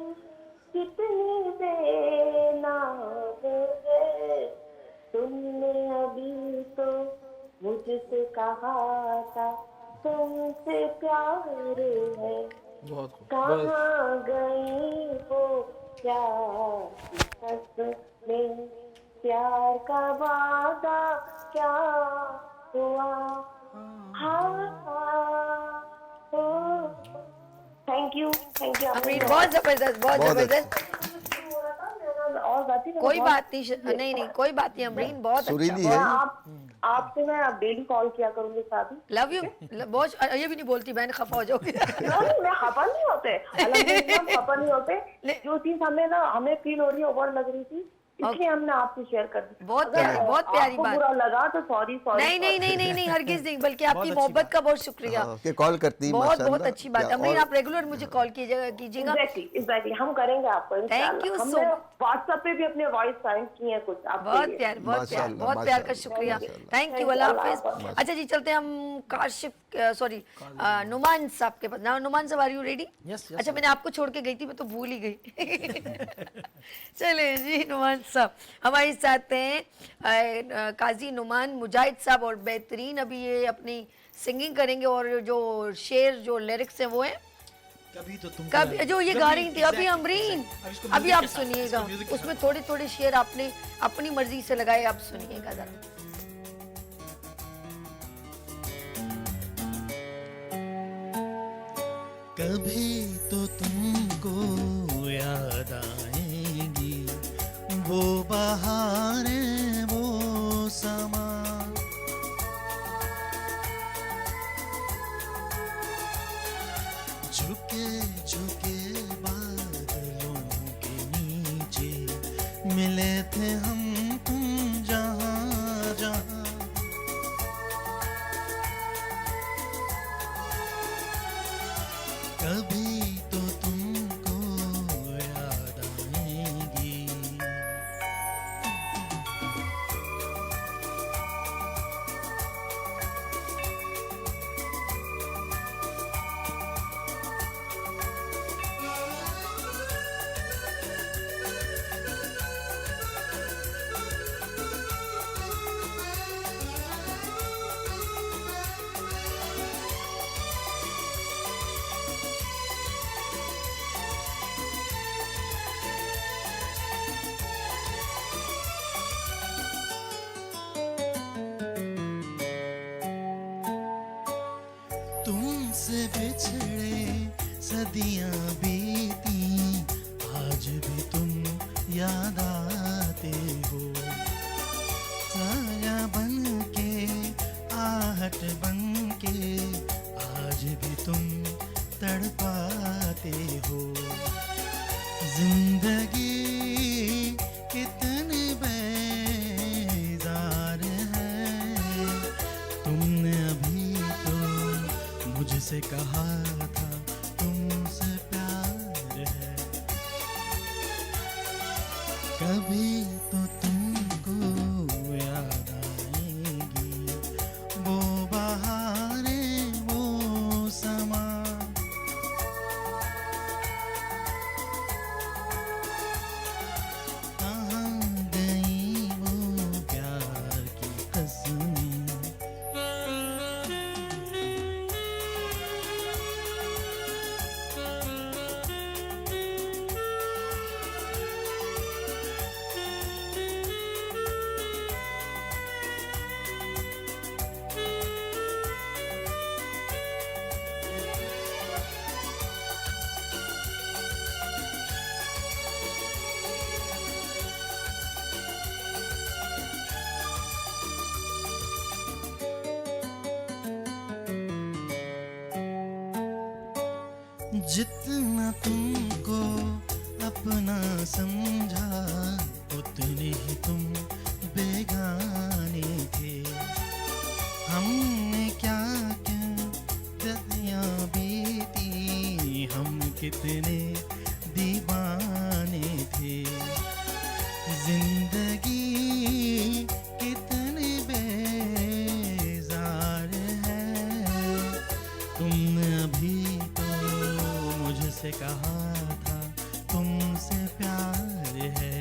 कितनी बेनाज है, तुमने अभी तो मुझसे कहा था तुमसे प्यार है, कहाँ गई वो प्यार में, प्यार का वादा क्या हुआ। थैंक यू अमरीन बहुत जबरदस्त, बहुत बहुत जबरदस्त। और बात कोई बात नहीं, नहीं नहीं कोई बात नहीं अमरीन, बहुत अच्छा। सुरीली है। आपसे मैं अब डेली कॉल किया करूंगी शादी। Love you. बहुत, ये भी नहीं बोलती बहन, खफा हो जाओगी। नहीं, मैं खफा नहीं होते, अल्हम्दुलिल्लाह खफा नहीं होते। जो चीज हमें फील हो रही है, ओवर लग रही थी, इसलिए हमने आपसे शेयर कर दी। बहुत प्यारी, बहुत प्यारी आपको बात। बुरा लगा तो सॉरी। नहीं नहीं नहीं नहीं नहीं, हरगिज नहीं, बल्कि आपकी मोहब्बत का बहुत शुक्रिया। कि कॉल करती बहुत माशाल्लाह। बहुत अच्छी बात। क्या- अमरीन और- आप रेगुलर मुझे कॉल कीजिएगा। एग्जैक्टली हम करेंगे आपको इंशाल्लाह। Thank you so हमने much. व्हाट्सएप पे भी अपने वॉइस साइन किए हैं कुछ आपके बहुत लिए। प्यार, बहुत प्यार, माशाल्लाह, बहुत प्यार का माशाल्लाह, शुक्रिया। माशाल्लाह। थैंक यू, अल्लाह हाफिज। अच्छा जी चलते हैं हम काशिफ, सॉरी नुमान साहब के पास। ना Numan sahab, are you ready? Yes, yes, अच्छा मैंने आपको छोड़ के गई थी, मैं तो भूल ही गई। चले जी नुमान साहब हमारे साथ हैं, काजी नुमान मुजाहिद साहब, और बेहतरीन अभी ये अपनी सिंगिंग करेंगे, और जो शेर जो लिरिक्स हैं वो हैं कभी तो तुम कभी जो ये गा रही थी अभी अमरीन, अभी आप सुनिएगा, उसमें थोड़े थोड़े शेर आपने अपनी मर्जी से लगाए, आप सुनिएगा जरा। कभी तो तुमको याद आएंगी वो बहारें वो समा, झुके झुके बादलों के नीचे मिले थे हम तुम जहाँ जहाँ, कभी तो तुमको याद आएंगी। तुमसे बिछड़े सदियां बीती, आज भी तुम याद आते हो, साया बन के आहट बन के आज भी तुम तड़पाते हो। जिंदगी कितनी बेजार है, तुमने अभी तो मुझसे कहा था तुमसे प्यार है, कभी तो तुमको याद आएगी वो बहारें वो समा, कहाँ गई वो प्यार की कसमें। जितना तुमको अपना समझा उतने ही तुम बेगाने थे, हमने क्या क्या दरिया बीती, हम कितने दीवाने थे, जिंदगी कितनी बेजार है, तुमने अभी मुझसे कहा था तुमसे प्यार है,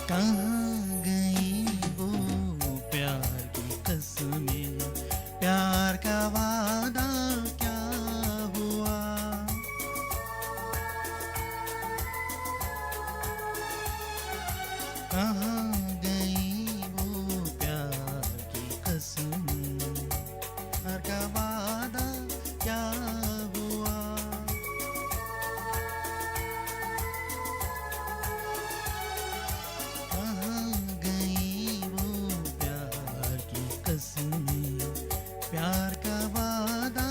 कहाँ गई वो प्यार की कसमें, प्यार का वादा क्या हुआ, कहाँ गई वो प्यार की कसमें, प्यार का वादा क्या हुआ, कहाँ गई वो प्यार की कसमें, प्यार का वादा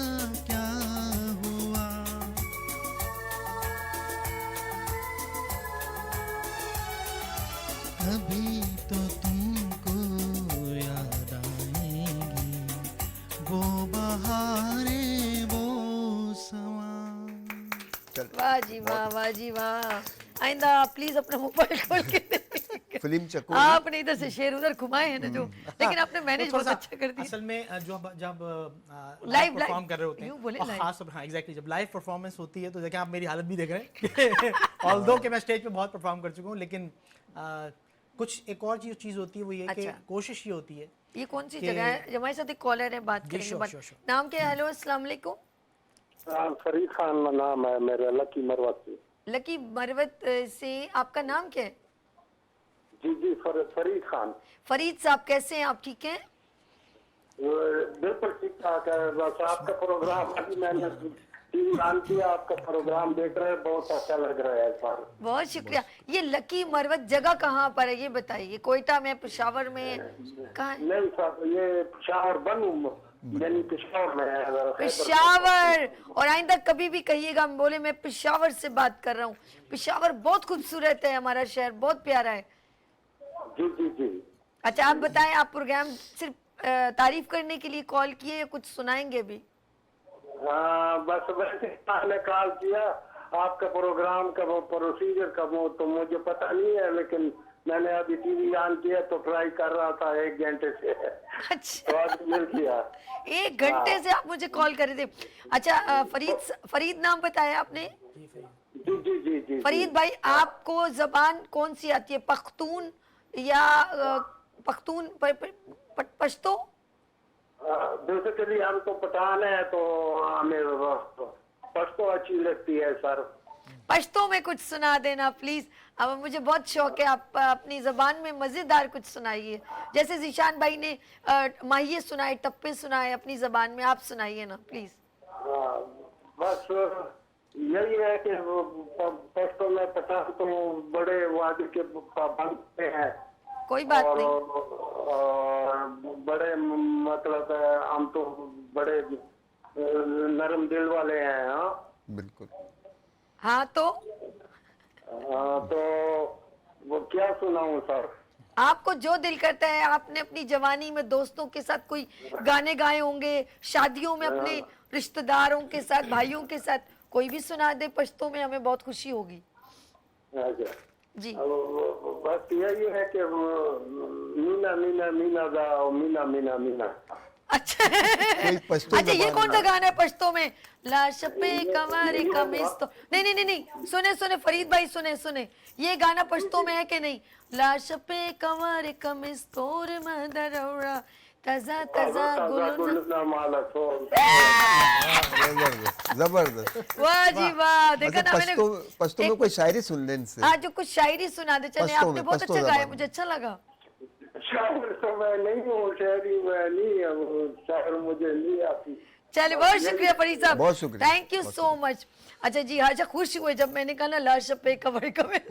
क्या हुआ, कभी तो तुमको याद आएंगी वो बहारें वो समा। वाह जी वाह, वाह जी वाह। आइंदा आप प्लीज अपना मोबाइल खोल के फिल्म चको आपने इधर से शेर उधर घुमाए हैं ना जो, लेकिन आपने मैनेज बहुत अच्छा कर दिया। असल में जब लाइव परफॉर्म कर रहे होते हैं, यूं बोले और live। खास हाँ एग्जैक्टली जब लाइव परफॉर्मेंस होती है तो देखिए आप मेरी हालत भी देख रहे हैं ऑल्दो कि मैं स्टेज पे बहुत परफॉर्म कर चुका हूँ, लेकिन कुछ एक और चीज़ होती है वो ये कि अच्छा। कोशिश ये होती है ये कौन सी जगह है? हमारे साथ एक कॉलर है, बात करेंगे। sure, sure, sure। नाम क्या है? हेलो अस्सलाम वालेकुम। फरीद खान नाम है मेरा, लकी मरवत से। लकी मरवत से। आपका नाम क्या है? जी जी, फरीद खान। फरीद साहब कैसे हैं आप? ठीक हैं? बिल्कुल ठीक ठाक है। बस आपका प्रोग्राम अभी मैंने टीवी ऑन किया, आपका प्रोग्राम देख रहे हैं, बहुत अच्छा लग रहा है सर। बहुत शुक्रिया। ये लकी मरवत जगह कहाँ पर है ये बताइए? कोयटा में, पेशावर में, कहाँ है? नहीं सर, ये पेशावर बनू, यानी पेशावर में है। पेशावर। और आइंदा कभी भी कहिएगा हम बोले मैं पेशावर से बात कर रहा हूँ। पेशावर बहुत खूबसूरत है, हमारा शहर बहुत प्यारा है। जी जी जी। अच्छा आप बताएं, आप प्रोग्राम सिर्फ तारीफ करने के लिए कॉल किए या कुछ सुनाएंगे भी? हाँ, बस वैसे मैंने कॉल किया, आपका प्रोग्राम का वो प्रोसीजर का वो तो मुझे पता नहीं है, लेकिन मैंने अभी टीवी ऑन किया तो ट्राई कर रहा था 1 घंटे से। अच्छा, तो आज मिल गया। 1 घंटे से आप मुझे कॉल कर रहे थे। अच्छा फरीद नाम बताया आपने? जी जी जी जी। फरीद भाई, आपको जबान कौन सी आती है? पख्तून या पख्तून पश्तो? बेसिकली हम तो पठान है, तो हमें पश्तो अच्छी लगती है सर। पश्तो में कुछ सुना देना प्लीज। अब मुझे बहुत शौक है, आप अपनी जबान में मजेदार कुछ सुनाइए। जैसे जिशान भाई ने माहिए सुनाए, टप्पे सुनाए अपनी जबान में, आप सुनाइए ना प्लीज। बस यही है कि पश्तो में पठान तो बड़े वादी के पाबंद हैं। कोई बात और, नहीं। और बड़े मतलब हम तो बड़े नरम दिल वाले हैं। हाँ बिल्कुल। हाँ तो वो क्या सुनाऊं सर? आपको जो दिल करता है। आपने अपनी जवानी में दोस्तों के साथ कोई गाने गाए होंगे, शादियों में अपने रिश्तेदारों के साथ, भाइयों के साथ, कोई भी सुना दे पश्तो में, हमें बहुत खुशी होगी। अच्छा जी बस यही है कि मीना मीना मीना गाओ, मीना मीना मीना। अच्छा पश्तो अच्छा, ये जबान कौन सा में। गाना है पश्तो में? लाश पे कमर कमीज तो नहीं नहीं नहीं नहीं, सुने सुने फरीद भाई, सुने सुने, ये गाना पश्तो में है कि नहीं? लाश पे कमर कमीज तोर मदरौरा तजा तजा गुलना। जबरदस्त। वाह जी वाह, देखा अच्छा, ना मैंने। पश्तो में कोई शायरी सुन लें इनसे। हाँ, जो कुछ शायरी सुना दे। चले, पश्तो आपने में, बहुत पश्तो अच्छा गाया, जबान मुझे अच्छा लगा। शायर तो मैं नहीं हूँ, शायरी मैं नहीं, शायर मुझे नहीं आती। चलिए, बहुत शुक्रिया फरीद साहब, बहुत शुक्रिया, थैंक यू सो मच। अच्छा जी, अच्छा खुश हुए जब मैंने कहा ना लाश पे कमर कमीज।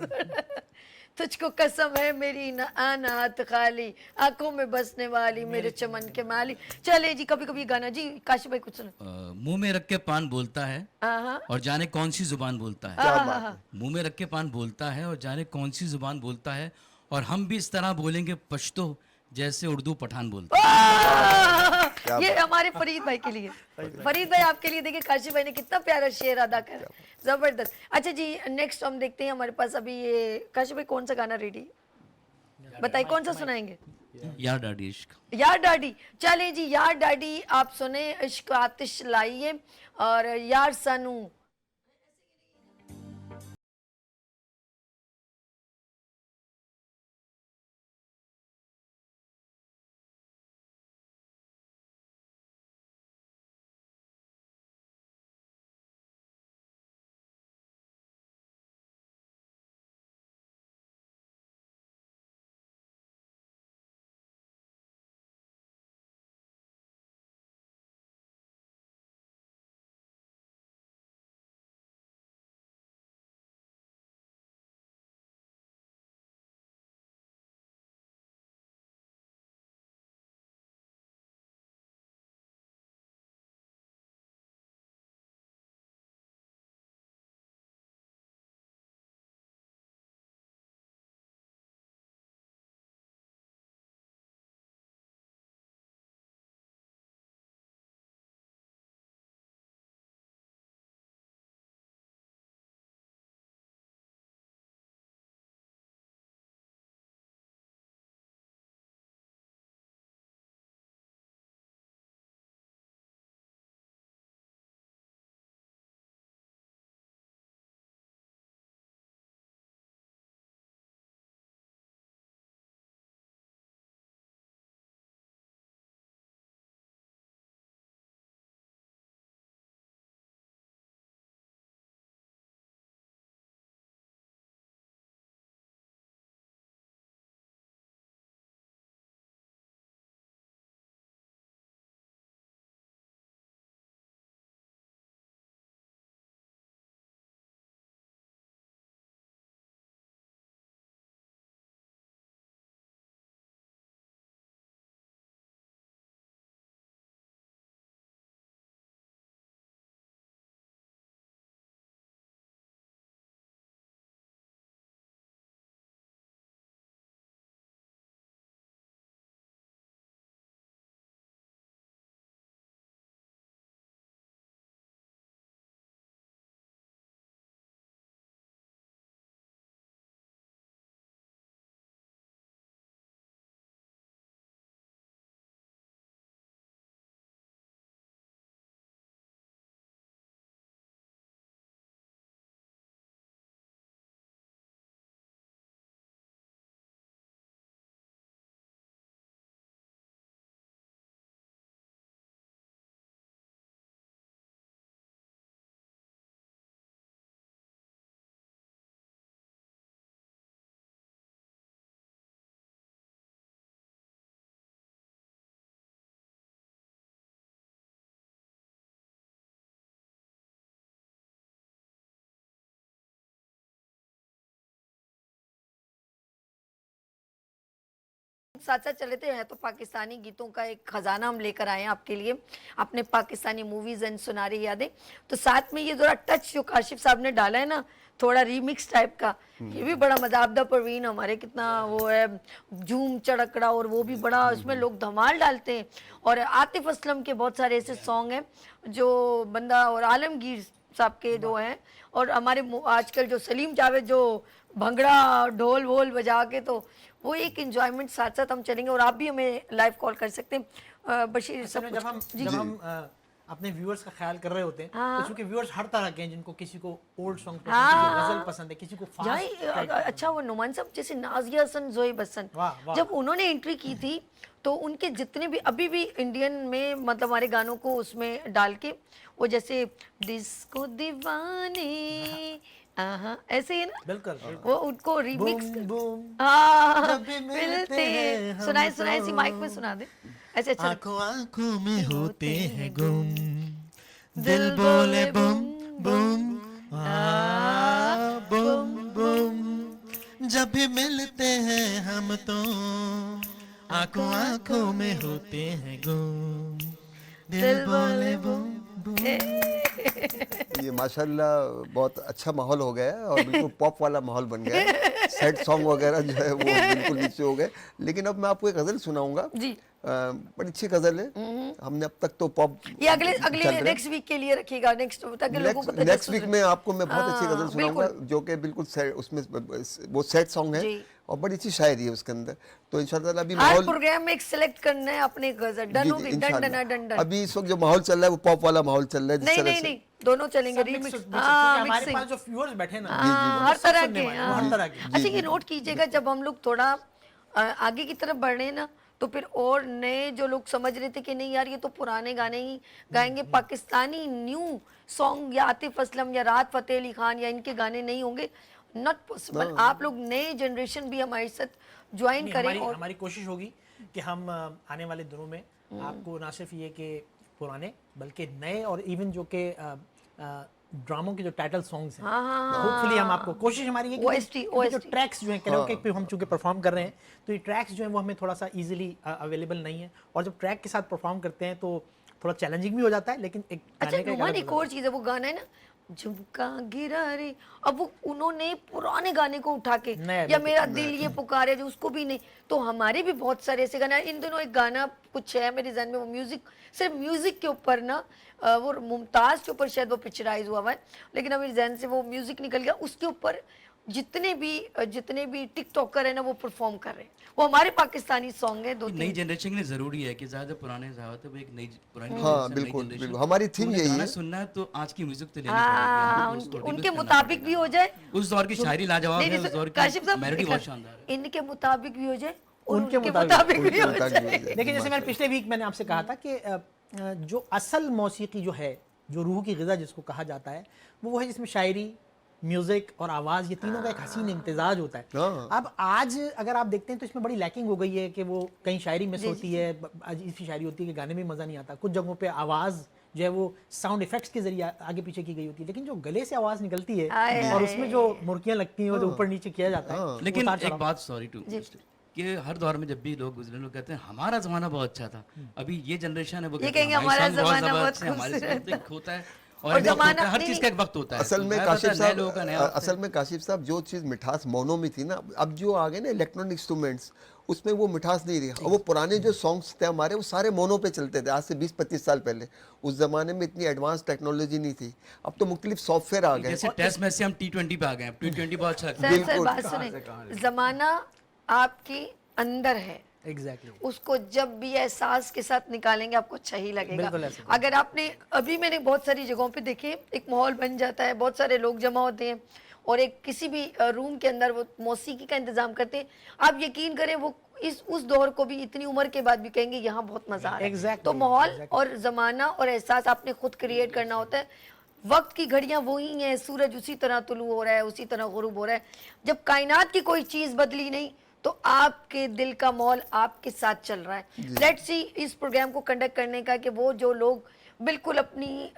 तुझको कसम है मेरी न आना हाथ खाली, आंखों में बसने वाली मेरे चमन के माली। चले जी, कभी कभी गाना जी काशी भाई कुछ सुनो। मुंह में रख के पान बोलता है हाँ और जाने कौन सी जुबान बोलता है। क्या बात है। मुंह में रख के पान बोलता है और जाने कौन सी जुबान बोलता है, और हम भी इस तरह बोलेंगे पश्तो जैसे उर्दू पठान बोलता है। ये हमारे फरीद भाई के लिए। फरीद भाई आपके लिए। देखिए काशी भाई ने कितना प्यारा शेर अदा करा, जबरदस्त। अच्छा जी, नेक्स्ट हम देखते हैं, हमारे पास अभी ये काशी भाई कौन सा गाना रेडी बताइए, कौन सा सुनाएंगे? यार डाडी इश्क। यार डाडी। चले जी, यार डाडी आप सुने, इश्क आतिश लाइए और यार सनू। साथ साथ चले थे, है तो पाकिस्तानी गीतों का एक खजाना हम लेकर आए हैं आपके लिए, अपने पाकिस्तानी मूवीज एंड सुनारी यादें। तो साथ में ये जरा टच जो काशिफ साहब ने डाला है ना, थोड़ा रीमिक्स टाइप का, ये भी बड़ा मजा। आबदा परवीन हमारे कितना वो है, झूम चड़कड़ा, और वो भी बड़ा उसमें लोग धमाल डालते हैं। और आतिफ असलम के बहुत सारे ऐसे सॉन्ग हैं जो बंदा, और आलमगीर साहब के दो हैं, और हमारे आजकल जो सलीम जावेद जो भंगड़ा ढोल वोल बजा के, तो वो एक इंजॉयमेंट साथ साथ हम चलेंगे। और आप भी हमें लाइव कॉल कर सकते हैं बशीर। सब जब हम अपने व्यूअर्स का ख्याल कर रहे होते हैं, तो चूंकि व्यूअर्स हर तरह के हैं, जिनको किसी को ओल्ड सॉन्ग पसंद है, किसी को गजल पसंद है, किसी को फास्ट। अच्छा, वो नुमान साहब जैसे नाजिया हसन, जोएब हसन, जब उन्होंने एंट्री की थी तो उनके जितने भी अभी भी इंडियन में मतलब हमारे गानों को उसमें डाल के, वो जैसे डिस्को दीवाने ऐसे ही ना, बिल्कुल वो उनको रिमिक्स मिलते हैं। सुनाए सुनाए सी माइक में सुना दे ऐसे। अच्छा, आंखों आंखों में होते हैं गुम, दिल बोले बुम बुम, बुम बुम, जब भी मिलते हैं हम तो आंखों आंखों में होते हैं गुम, दिल बोले बुम बुम। ये माशाल्लाह बहुत अच्छा माहौल हो गया है और बिल्कुल पॉप वाला माहौल बन गया है। सैड सॉन्ग वगैरह जो है वो बिल्कुल नीचे हो गए। लेकिन अब मैं आपको एक गजल सुनाऊंगा जी। बड़ी अच्छी गजल है। हमने अब तक तो पॉप, ये अगले नेक्स्ट वीक के लिए रखिएगा, नेक्स्ट वीक में आपको मैं बहुत अच्छी गजल सुनाऊंगा जो कि बिल्कुल उसमें वो सैड सॉन्ग है और बड़ी अच्छी शायरी है उसके अंदर। तो इंशाल्लाह अभी माहौल प्रोग्राम में एक सिलेक्ट करना है अपने गजल, डन होगी, डन। अभी इस वक्त जो माहौल चल रहा है वो पॉप वाला माहौल चल रहा है। नहीं, दोनों चलेंगे, रिमिक्स। हमारे पास जो व्यूअर्स बैठे ना, हर तरह के। अच्छा, ये नोट कीजिएगा, जब हम लोग थोड़ा आगे की तरफ बढ़ रहे हैं ना, तो फिर और नए जो लोग समझ रहे थे कि नहीं यार ये तो पुराने गाने ही गाएंगे, पाकिस्तानी न्यू सॉन्ग या आतिफ असलम या राहत फतेह अली खान या इनके गाने नहीं होंगे, नॉट पॉसिबल। आप लोग नए जनरेशन भी हमारे साथ ज्वाइन करें। और हमारी कोशिश होगी कि हम आने वाले दिनों में आपको ना सिर्फ ये कि पुराने बल्कि नए और इवन जो कि ड्रामों के जो टाइटल सॉन्ग्स हैं, होपफुली हम आपको, कोशिश हमारी है कि जो ट्रैक्स जो हैं कैरोके पे हम चूंकि परफॉर्म कर रहे हैं, तो ये ट्रैक्स जो हैं वो हमें थोड़ा सा इजीली अवेलेबल नहीं है, और जब ट्रैक के साथ परफॉर्म करते हैं तो थोड़ा चैलेंजिंग भी हो जाता है। लेकिन एक अच्छा नुमान, एक और चीज़ है, वो गाना है ना झुमका गिरा रे, अब वो उन्होंने पुराने गाने को उठा के, या मेरा दिल ये पुकारे जो उसको भी नहीं, तो हमारे भी बहुत सारे ऐसे गाने। इन दिनों एक गाना कुछ है मेरे जहन में, वो म्यूजिक, सिर्फ म्यूजिक के ऊपर ना, वो मुमताज के ऊपर शायद वो पिक्चराइज हुआ है, लेकिन अभी जहन से वो म्यूजिक निकल गया। उसके ऊपर जितने भी टिकटॉकर है ना वो परफॉर्म कर रहे हैं, वो हमारे पाकिस्तानी सॉन्ग है। नई जनरेशन के लिए जरूरी है कि ज्यादा पुराने ज़्यादा वो एक नई पुरानी। हाँ बिल्कुल, हमारी थीम यही है। सुनना है तो आज की म्यूजिक तो लेनी पड़ेगी, उनके मुताबिक भी हो जाए। उस दौर की शायरी लाजवाब है, उस दौर की मेलोडी बहुत शानदार है। इनके मुताबिक भी हो जाए, उनके मुताबिक भी हो जाए। देखिए, जैसे मैंने पिछले वीक मैंने आपसे कहा था कि जो असल मौसीकी जो है, जो रूह की ग़िज़ा जिसको कहा जाता है, वो है जिसमें शायरी, म्यूजिक और आवाज़, ये तीनों का एक हसीन इम्तिजाज होता है। अब आज अगर आप देखते हैं तो इसमें बड़ी लैकिंग हो गई है कि वो कहीं शायरी मिस होती है, ऐसी शायरी होती है कि गाने में मज़ा नहीं आता, कुछ जगहों पे आवाज़ जो है वो साउंड इफेक्ट्स के जरिए आगे पीछे की गई होती है, लेकिन जो गले से आवाज़ निकलती है और उसमें जो मुर्कियाँ लगती हैं, जो ऊपर नीचे किया जाता है। लेकिन एक बात, सॉरी टू, कि हर दौर में जब भी लोग गुजरे, लोग कहते हैं हमारा जमाना बहुत अच्छा था, अभी ये जनरेशन है वो कहते हैं हमारा जमाना बहुत खूबसूरत होता है, और जमाना हर चीज का एक वक्त होता है। असल में काशिफ साहब जो चीज़ मिठास मौनों में थी ना, अब जो आ गए ना इलेक्ट्रॉनिक इंस्ट्रूमेंट्स, उसमें वो मिठास नहीं रही। और वो पुराने जो सॉन्ग्स थे हमारे, वो सारे मोनो पे चलते थे आज से 20-25 साल पहले। उस जमाने में इतनी एडवांस टेक्नोलॉजी नहीं थी, अब तो मुख्तलिफ सॉफ्टवेयर आ गए। जैसे टेस्ट मैच से हम T20 पे आ गए, T20 बहुत अच्छा लगता है। जमाना आपके अंदर है, उसको जब भी एहसास के साथ निकालेंगे आपको अच्छा ही लगेगा। अगर आपने अभी, मैंने बहुत सारी जगहों पे देखे, एक माहौल बन जाता है, बहुत सारे लोग जमा होते हैं और एक किसी भी रूम के अंदर वो मौसीकी का इंतजाम करते हैं। आप यकीन करें वो उस दौर को भी इतनी उम्र के बाद भी कहेंगे यहाँ बहुत मजा आ रहा है। तो माहौल और जमाना और एहसास आपने खुद क्रिएट करना होता है। वक्त की घड़ियां वही हैं, सूरज उसी तरह तुलू हो रहा है, उसी तरह गुरूब हो रहा है। जब कायनात की कोई चीज बदली नहीं तो आपके दिल का माहौल आपके साथ चल रहा है। लेट्स सी इस प्रोग्राम को कंडक्ट करने का कि वो जो लोग बिल्कुल अपनी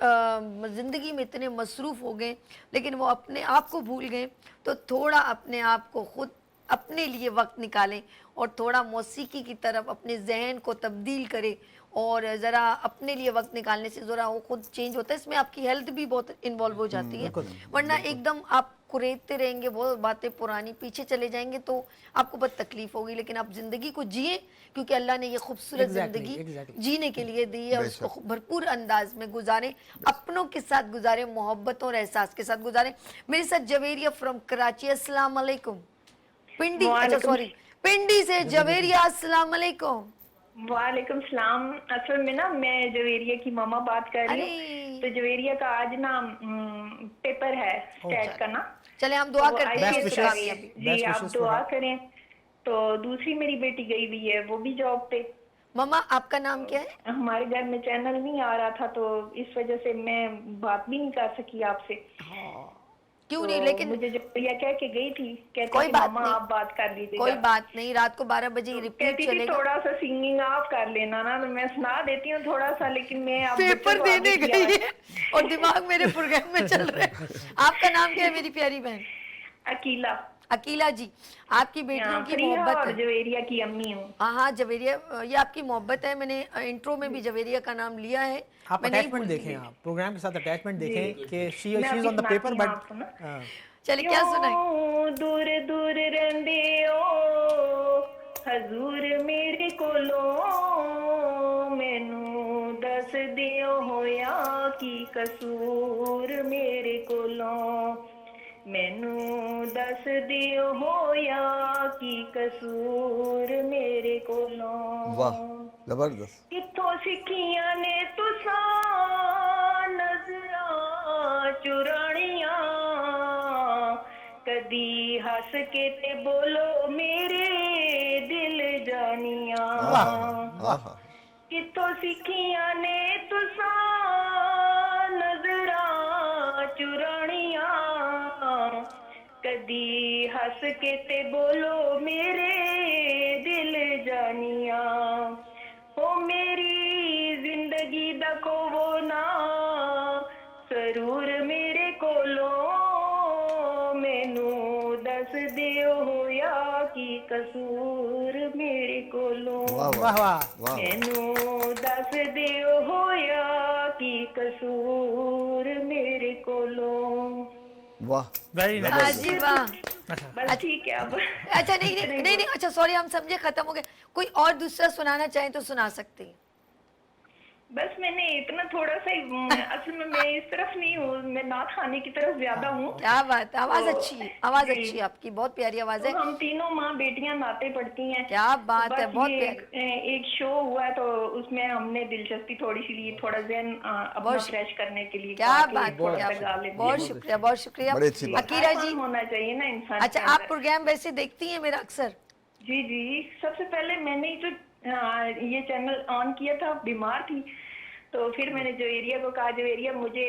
ज़िंदगी में इतने मसरूफ़ हो गए लेकिन वो अपने आप को भूल गए, तो थोड़ा अपने आप को खुद अपने लिए वक्त निकालें और थोड़ा मौसीकी की तरफ अपने जहन को तब्दील करें और ज़रा अपने लिए वक्त निकालने से ज़रा वो खुद चेंज होता है। इसमें आपकी हेल्थ भी बहुत इन्वॉल्व हो जाती है, वरना एकदम आप कुरेदते रहेंगे, वो बातें पुरानी पीछे चले जाएंगे तो आपको बहुत तकलीफ होगी। लेकिन आप ज़िंदगी को जिए, क्योंकि अल्लाह ने ये खूबसूरत ज़िंदगी जीने के लिए दी है, उसको भरपूर अंदाज में गुजारें, अपनों के साथ गुजारें, मोहब्बत और एहसास के साथ गुजारें। मेरे साथ जवेरिया फ्रॉम कराची, अस्सलाम वालेकुम। पिंडी, अच्छा सॉरी, पिंडी से जवेरिया, अस्सलाम वालेकुम। वालेकुम सलाम। असल में ना मैं जवेरिया की मामा बात कर रही हूँ। तो जवेरिया का आज ना पेपर है स्टेट का ना, चले हम दुआ तो करते हैं। जी आप दुआ करें। तो दूसरी मेरी बेटी गई हुई है, वो भी जॉब पे। मामा आपका नाम क्या है? हमारे घर में चैनल नहीं आ रहा था तो इस वजह से मैं बात भी नहीं कर सकी आपसे। क्यों तो नहीं, लेकिन मुझे जब भैया कह के गई थी, कहते कोई कि बात मामा नहीं, आप बात कर लीजिएगा। कोई बात नहीं, रात को 12 बजे रिपीट कहती थी चलेगा। थोड़ा सा सिंगिंग आप कर लेना ना, तो मैं सुना देती हूँ थोड़ा सा, लेकिन मैं आप पेपर देने गई है और दिमाग मेरे प्रोग्राम में चल रहा है। आपका नाम क्या है मेरी प्यारी बहन? अकीला। अकीला जी, आपकी बेटियों की मोहब्बत और है। जवेरिया की अम्मी हूँ। हाँ हाँ जवेरिया, ये आपकी मोहब्बत है। मैंने इंट्रो में भी जवेरिया का नाम लिया है। आप मैं नहीं अटैचमेंट भूलती। देखें, आप प्रोग्राम के साथ अटैचमेंट देखें कि शी मैं इज अभी ऑन द पेपर सुनाती हूँ बट आपको ना। चलिए क्या सुनाए? दूर दूर रहंदे ओ हजूर मेरे कोलो, मैनू दस दियो होया की कसूर मेरे कोलो, मैनू दस दियो होया की कसूर मेरे कोलो। वाह जबरदस्त। किथों सिखियां ने तुसा नजरां चुरानियां, कदी हस के ते बोलो मेरे दिल जानिया। किथों सिखियां ने तुसा नजरां चुरानियां, कदी हस के ते बोलो मेरे दिल जानिया। ओ मेरी जिंदगी दा खोवो ना सरूर मेरे कोलो, मैनू दस दियो होया की कसूर मेरे कोलो। वाह वाह। मैनू दस दियो होया की कसूर मेरे कोलो। वाह वेरी हाँ नाइस। जी वाह। बस ठीक है अब। अच्छा नहीं, अच्छा सॉरी, हम समझे, खत्म हो गया। कोई और दूसरा सुनाना चाहें तो सुना सकते हैं। बस मैंने इतना थोड़ा सा ही, असल में मैं इस तरफ नहीं हूँ, मैं नात खाने की तरफ ज्यादा हूँ। क्या बात है, आवाज तो अच्छी है, आवाज जी। अच्छी है आपकी, बहुत प्यारी आवाज है। तो हम तीनों माँ बेटियां नाते पढ़ती हैं। क्या बात है, बस बहुत ये प्यारी। एक शो हुआ है तो उसमें हमने दिलचस्पी थोड़ी सी ली, थोड़ा जहन अपना बहुत फ्रेश करने के लिए। क्या ताकि बात, थोड़ा क्या सा गा बात, लेते बहुत हैं। शुक्रिया, बहुत शुक्रिया। बड़ी अच्छी बात। अकीरा जी, आसान होना चाहिए ना इंसान अच्छा के आप अंदर। प्रोग्राम वैसे देखती हैं मेरा अक्सर? जी जी, सबसे पहले मैंने जो ये चैनल ऑन किया था, बीमार थी, तो फिर मैंने जवेरिया को कहा, जवेरिया मुझे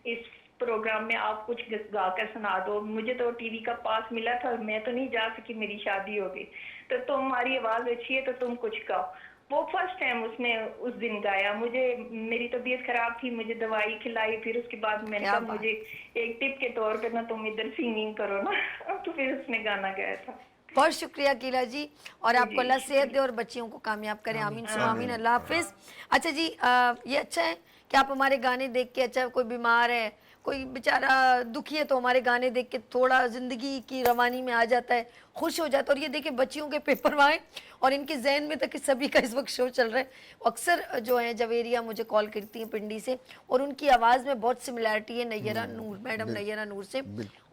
इस प्रोग्राम में आप कुछ गाकर सुना दो। मुझे तो टीवी का पास मिला था, मैं तो नहीं जा सकी, मेरी शादी हो गई, तो तुम्हारी आवाज अच्छी है तो तुम कुछ गाओ। वो फर्स्ट टाइम उसने उस दिन गाया। मुझे मेरी तबीयत खराब थी, मुझे दवाई खिलाई, फिर उसके बाद मैंने कहा मुझे एक टिप के तौर पे ना तुम इधर सिंगिंग करो ना, तो फिर उसने गाना गाया था। बहुत शुक्रिया अकीला जी, और आपको अल्लाह सेहत दे और बच्चियों को कामयाब करें। आमीन सुम्मा आमीन, अल्लाह हाफिज। अच्छा जी, ये अच्छा है कि आप हमारे गाने देख के, अच्छा कोई बीमार है, कोई बेचारा दुखी है, तो हमारे गाने देख के थोड़ा ज़िंदगी की रवानी में आ जाता है, खुश हो जाता है। और ये देखिए बच्चियों के पेपर आए और इनके जहन में तक सभी का इस वक्त शो चल रहा है। अक्सर जो है जवेरिया मुझे कॉल करती हैं पिंडी से, और उनकी आवाज़ में बहुत सिमिलैरिटी है नैयरा नूर, मैडम नैयरा नूर से।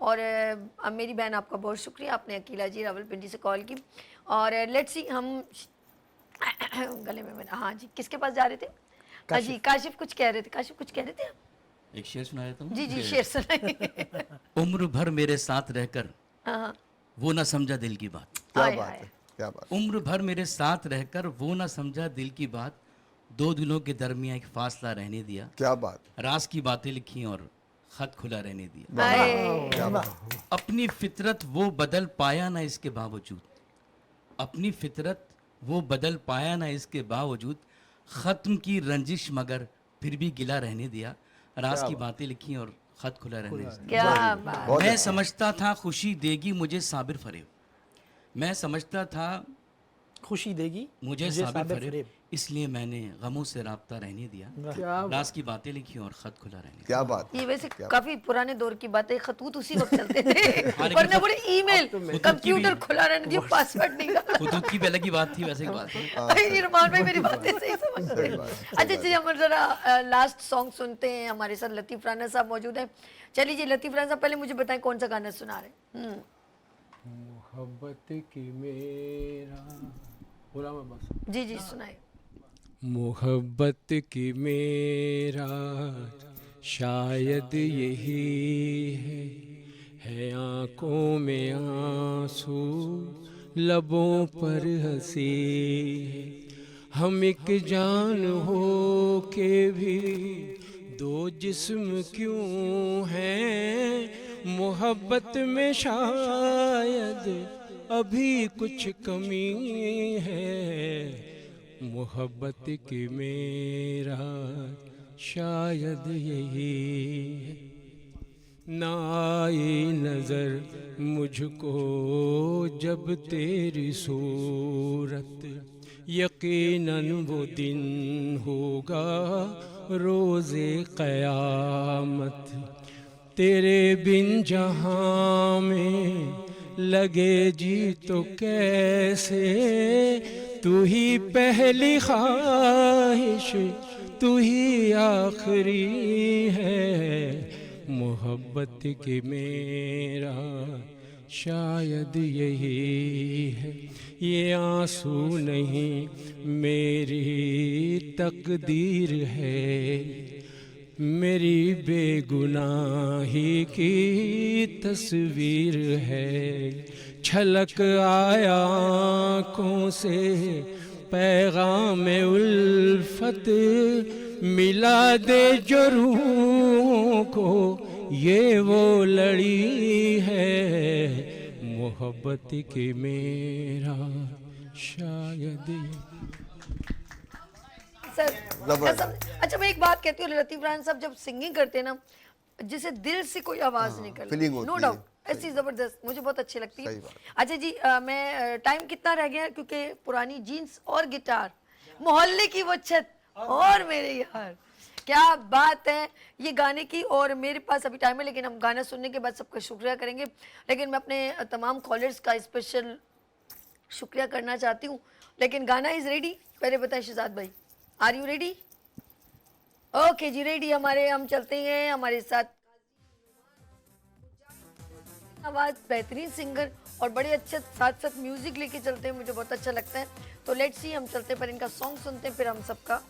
और अब मेरी बहन आपका बहुत शुक्रिया, आपने अकीला जी रावलपिंडी से कॉल की। और लेट्स सी, हम गले में मैंने, हाँ जी, किसके पास जा रहे थे? हाँ जी, काशिफ कुछ कह रहे थे, काशिफ कुछ कह रहे थे आप? एक शेर सुना देता हूँ। जी जी, शेर सुनाइए। उम्र भर मेरे साथ रहकर हाँ, वो ना समझा दिल की बात, क्या हाय, बात हाय। है, क्या बात। उम्र भर मेरे साथ रहकर वो ना समझा दिल की बात, दो दिलों के दरमियां एक फासला रहने दिया, क्या बात। राज की बातें लिखी और खत खुला रहने दिया। हाय। क्या बात। अपनी फितरत वो बदल पाया ना इसके बावजूद, अपनी फितरत वो बदल पाया ना इसके बावजूद, खत्म की रंजिश मगर फिर भी गिला रहने दिया, राज की बातें लिखी और खत खुला रहने दिया। क्या बात। मैं समझता था खुशी देगी मुझे साबिर फरेब, मैं समझता था खुशी देगी मुझे मुझे साबित साबित फरेब, फरेब। इसलिए मैंने गमों से राब्ता रहने दिया, राज की बातें लिखी और खत खुला रहने दिया। क्या बात ये है, वैसे क्या काफी पुराने दौर की बातें, खतूत उसी वक्त चलते थे हाँ, लेकिन वरना बड़े ईमेल, की भी- कंप्यूटर खुला रहने दिया, पासवर्ड नहीं था। खुदूद की पहले की बात थी, वैसे की बात है। इरफान भाई मेरी बातें सही समझते सही हैं। बात है, सही अच्छा बात जी, हम जरा लास्ट सॉन्ग सुनते हैं। हमारे साथ लतीफ़ राना साहब मौजूद हैं। चलिए जी लतीफ़ राना साहब, पहले मुझे बताएं कौन सा गाना सुना रहे हैं। मोहब्बत की मेरा बोला मैं बस। जी जी सुनाए। मोहब्बत की मेरा शायद यही है आंखों में आंसू, लबों पर हंसी है। हम एक जान हो के भी दो जिस्म क्यों हैं, मोहब्बत में शायद अभी कुछ कमी है। मोहब्बत की मेरा शायद यही है। ना आई नजर मुझको जब तेरी सूरत, यकीनन वो दिन होगा रोज़े क़यामत। तेरे बिन जहाँ में लगे जी तो कैसे, तू ही पहली ख्वाहिश तू ही आखिरी है। मोहब्बत की मेरा शायद यही है। ये आंसू नहीं मेरी तकदीर है, मेरी बेगुनाही की तस्वीर है। छलक आया आँखों से पैगाम उल्फत, मिला दे जो रूहों को ये वो लड़ी है। मोहब्बत की मेरा शायद सर जबरदस्त। अच्छा मैं एक बात कहती हूँ, लतीफ़ राना साहब जब सिंगिंग करते हैं ना, जिसे दिल से कोई आवाज निकल, feeling होती नो है। डाउट, ऐसी जबरदस्त, मुझे बहुत अच्छी लगती है। सही बात। अच्छा जी, मैं टाइम कितना रह गया, क्योंकि पुरानी जीन्स और गिटार, मोहल्ले की वो छत और मेरे यार, क्या बात है ये गाने की। और मेरे पास अभी टाइम है, लेकिन हम गाना सुनने के बाद सबका शुक्रिया करेंगे। लेकिन मैं अपने तमाम कॉलर्स का स्पेशल शुक्रिया करना चाहती हूँ। लेकिन गाना इज रेडी, पहले बताएं शहजाद भाई, are you ready? Okay ji ready हमारे, हम चलते हैं हमारे साथ। आवाज बेहतरीन सिंगर और बड़े अच्छे साथ साथ म्यूजिक लेके चलते हैं, मुझे बहुत अच्छा लगता है। तो लेट्स सी, हम चलते हैं पर इनका सॉन्ग सुनते हैं, फिर हम सबका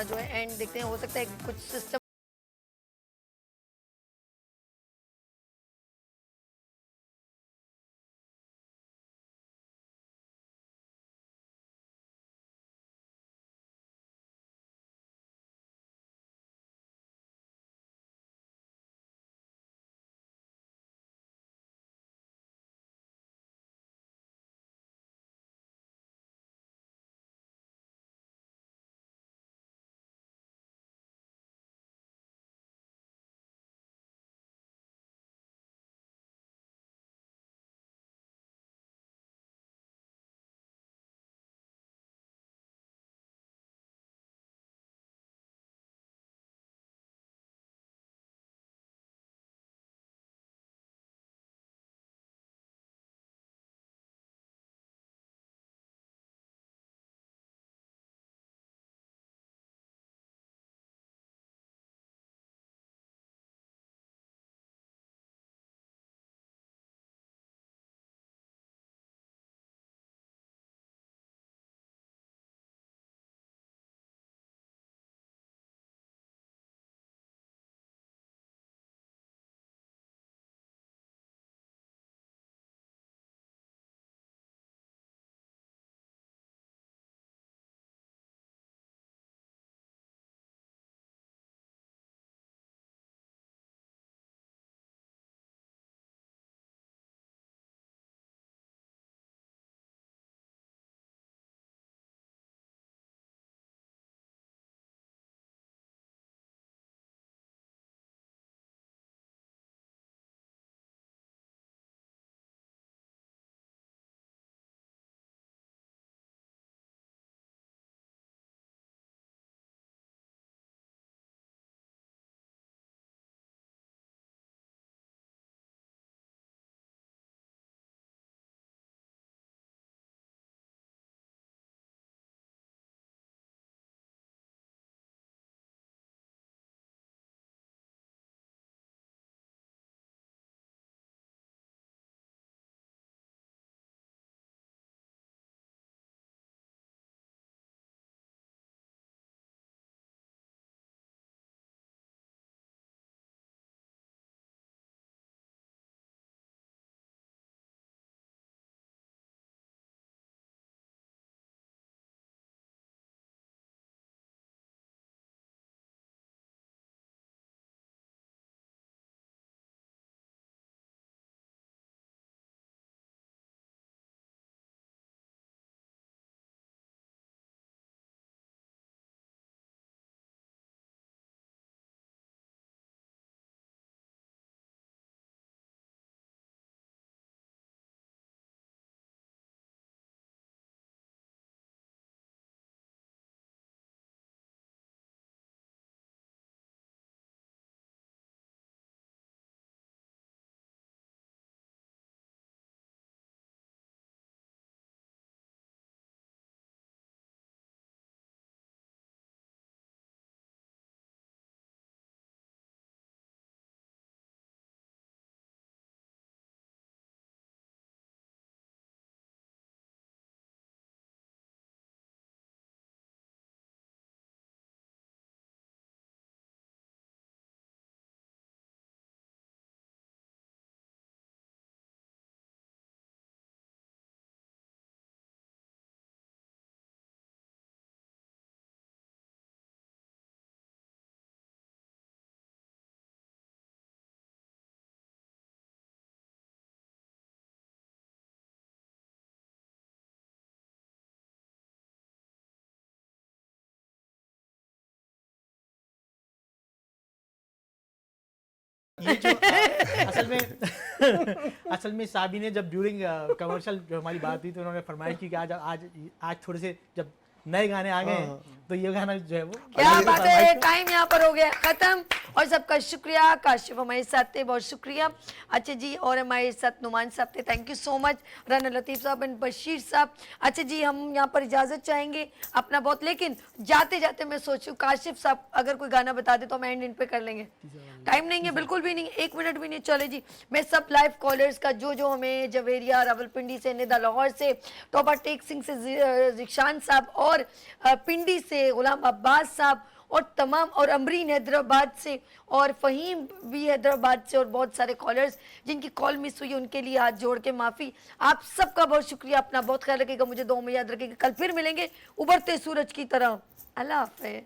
जो है एंड देखते हैं। हो सकता है कुछ सिस्टम ये जो असल में साबी ने जब ड्यूरिंग कमर्शियल जो हमारी बात हुई तो उन्होंने फरमाइश की कि आज थोड़े से जब नए गाने आ गए हैं तो ये गाना जो है वो क्या बात है, टाइम यहाँ पर हो गया खत्म। और सबका शुक्रिया, काशिफ हमारे साथ थे, बहुत शुक्रिया। अच्छा जी, और हमारे साथ नुमान साहब थे, thank you so much. Rana Latif साहब एंड बशीर साहब। अच्छा जी, हम यहाँ पर इजाज़त चाहेंगे अपना बहुत, लेकिन जाते जाते मैं सोचूं काशिफ साहब अगर कोई गाना बता दे तो हम एंड इन पे कर लेंगे। टाइम नहीं है, बिल्कुल भी नहीं, 1 मिनट भी नहीं। चले जी, मैं सब लाइव कॉलर्स का जो हमें जवेरिया, रावलपिंडी से, निदा लाहौर से, टॉपर टेक सिंह से जिशान साहब, और पिंडी से गुलाम अब्बास साहब, और तमाम, और अमरीन हैदराबाद से, और फ़हीम भी हैदराबाद से, और बहुत सारे कॉलर्स जिनकी कॉल मिस हुई उनके लिए हाथ जोड़ के माफ़ी। आप सबका बहुत शुक्रिया। अपना बहुत ख्याल रखिएगा, मुझे दुआ में याद रखिएगा। कल फिर मिलेंगे उभरते सूरज की तरह। अल्लाह हाफ़िज़।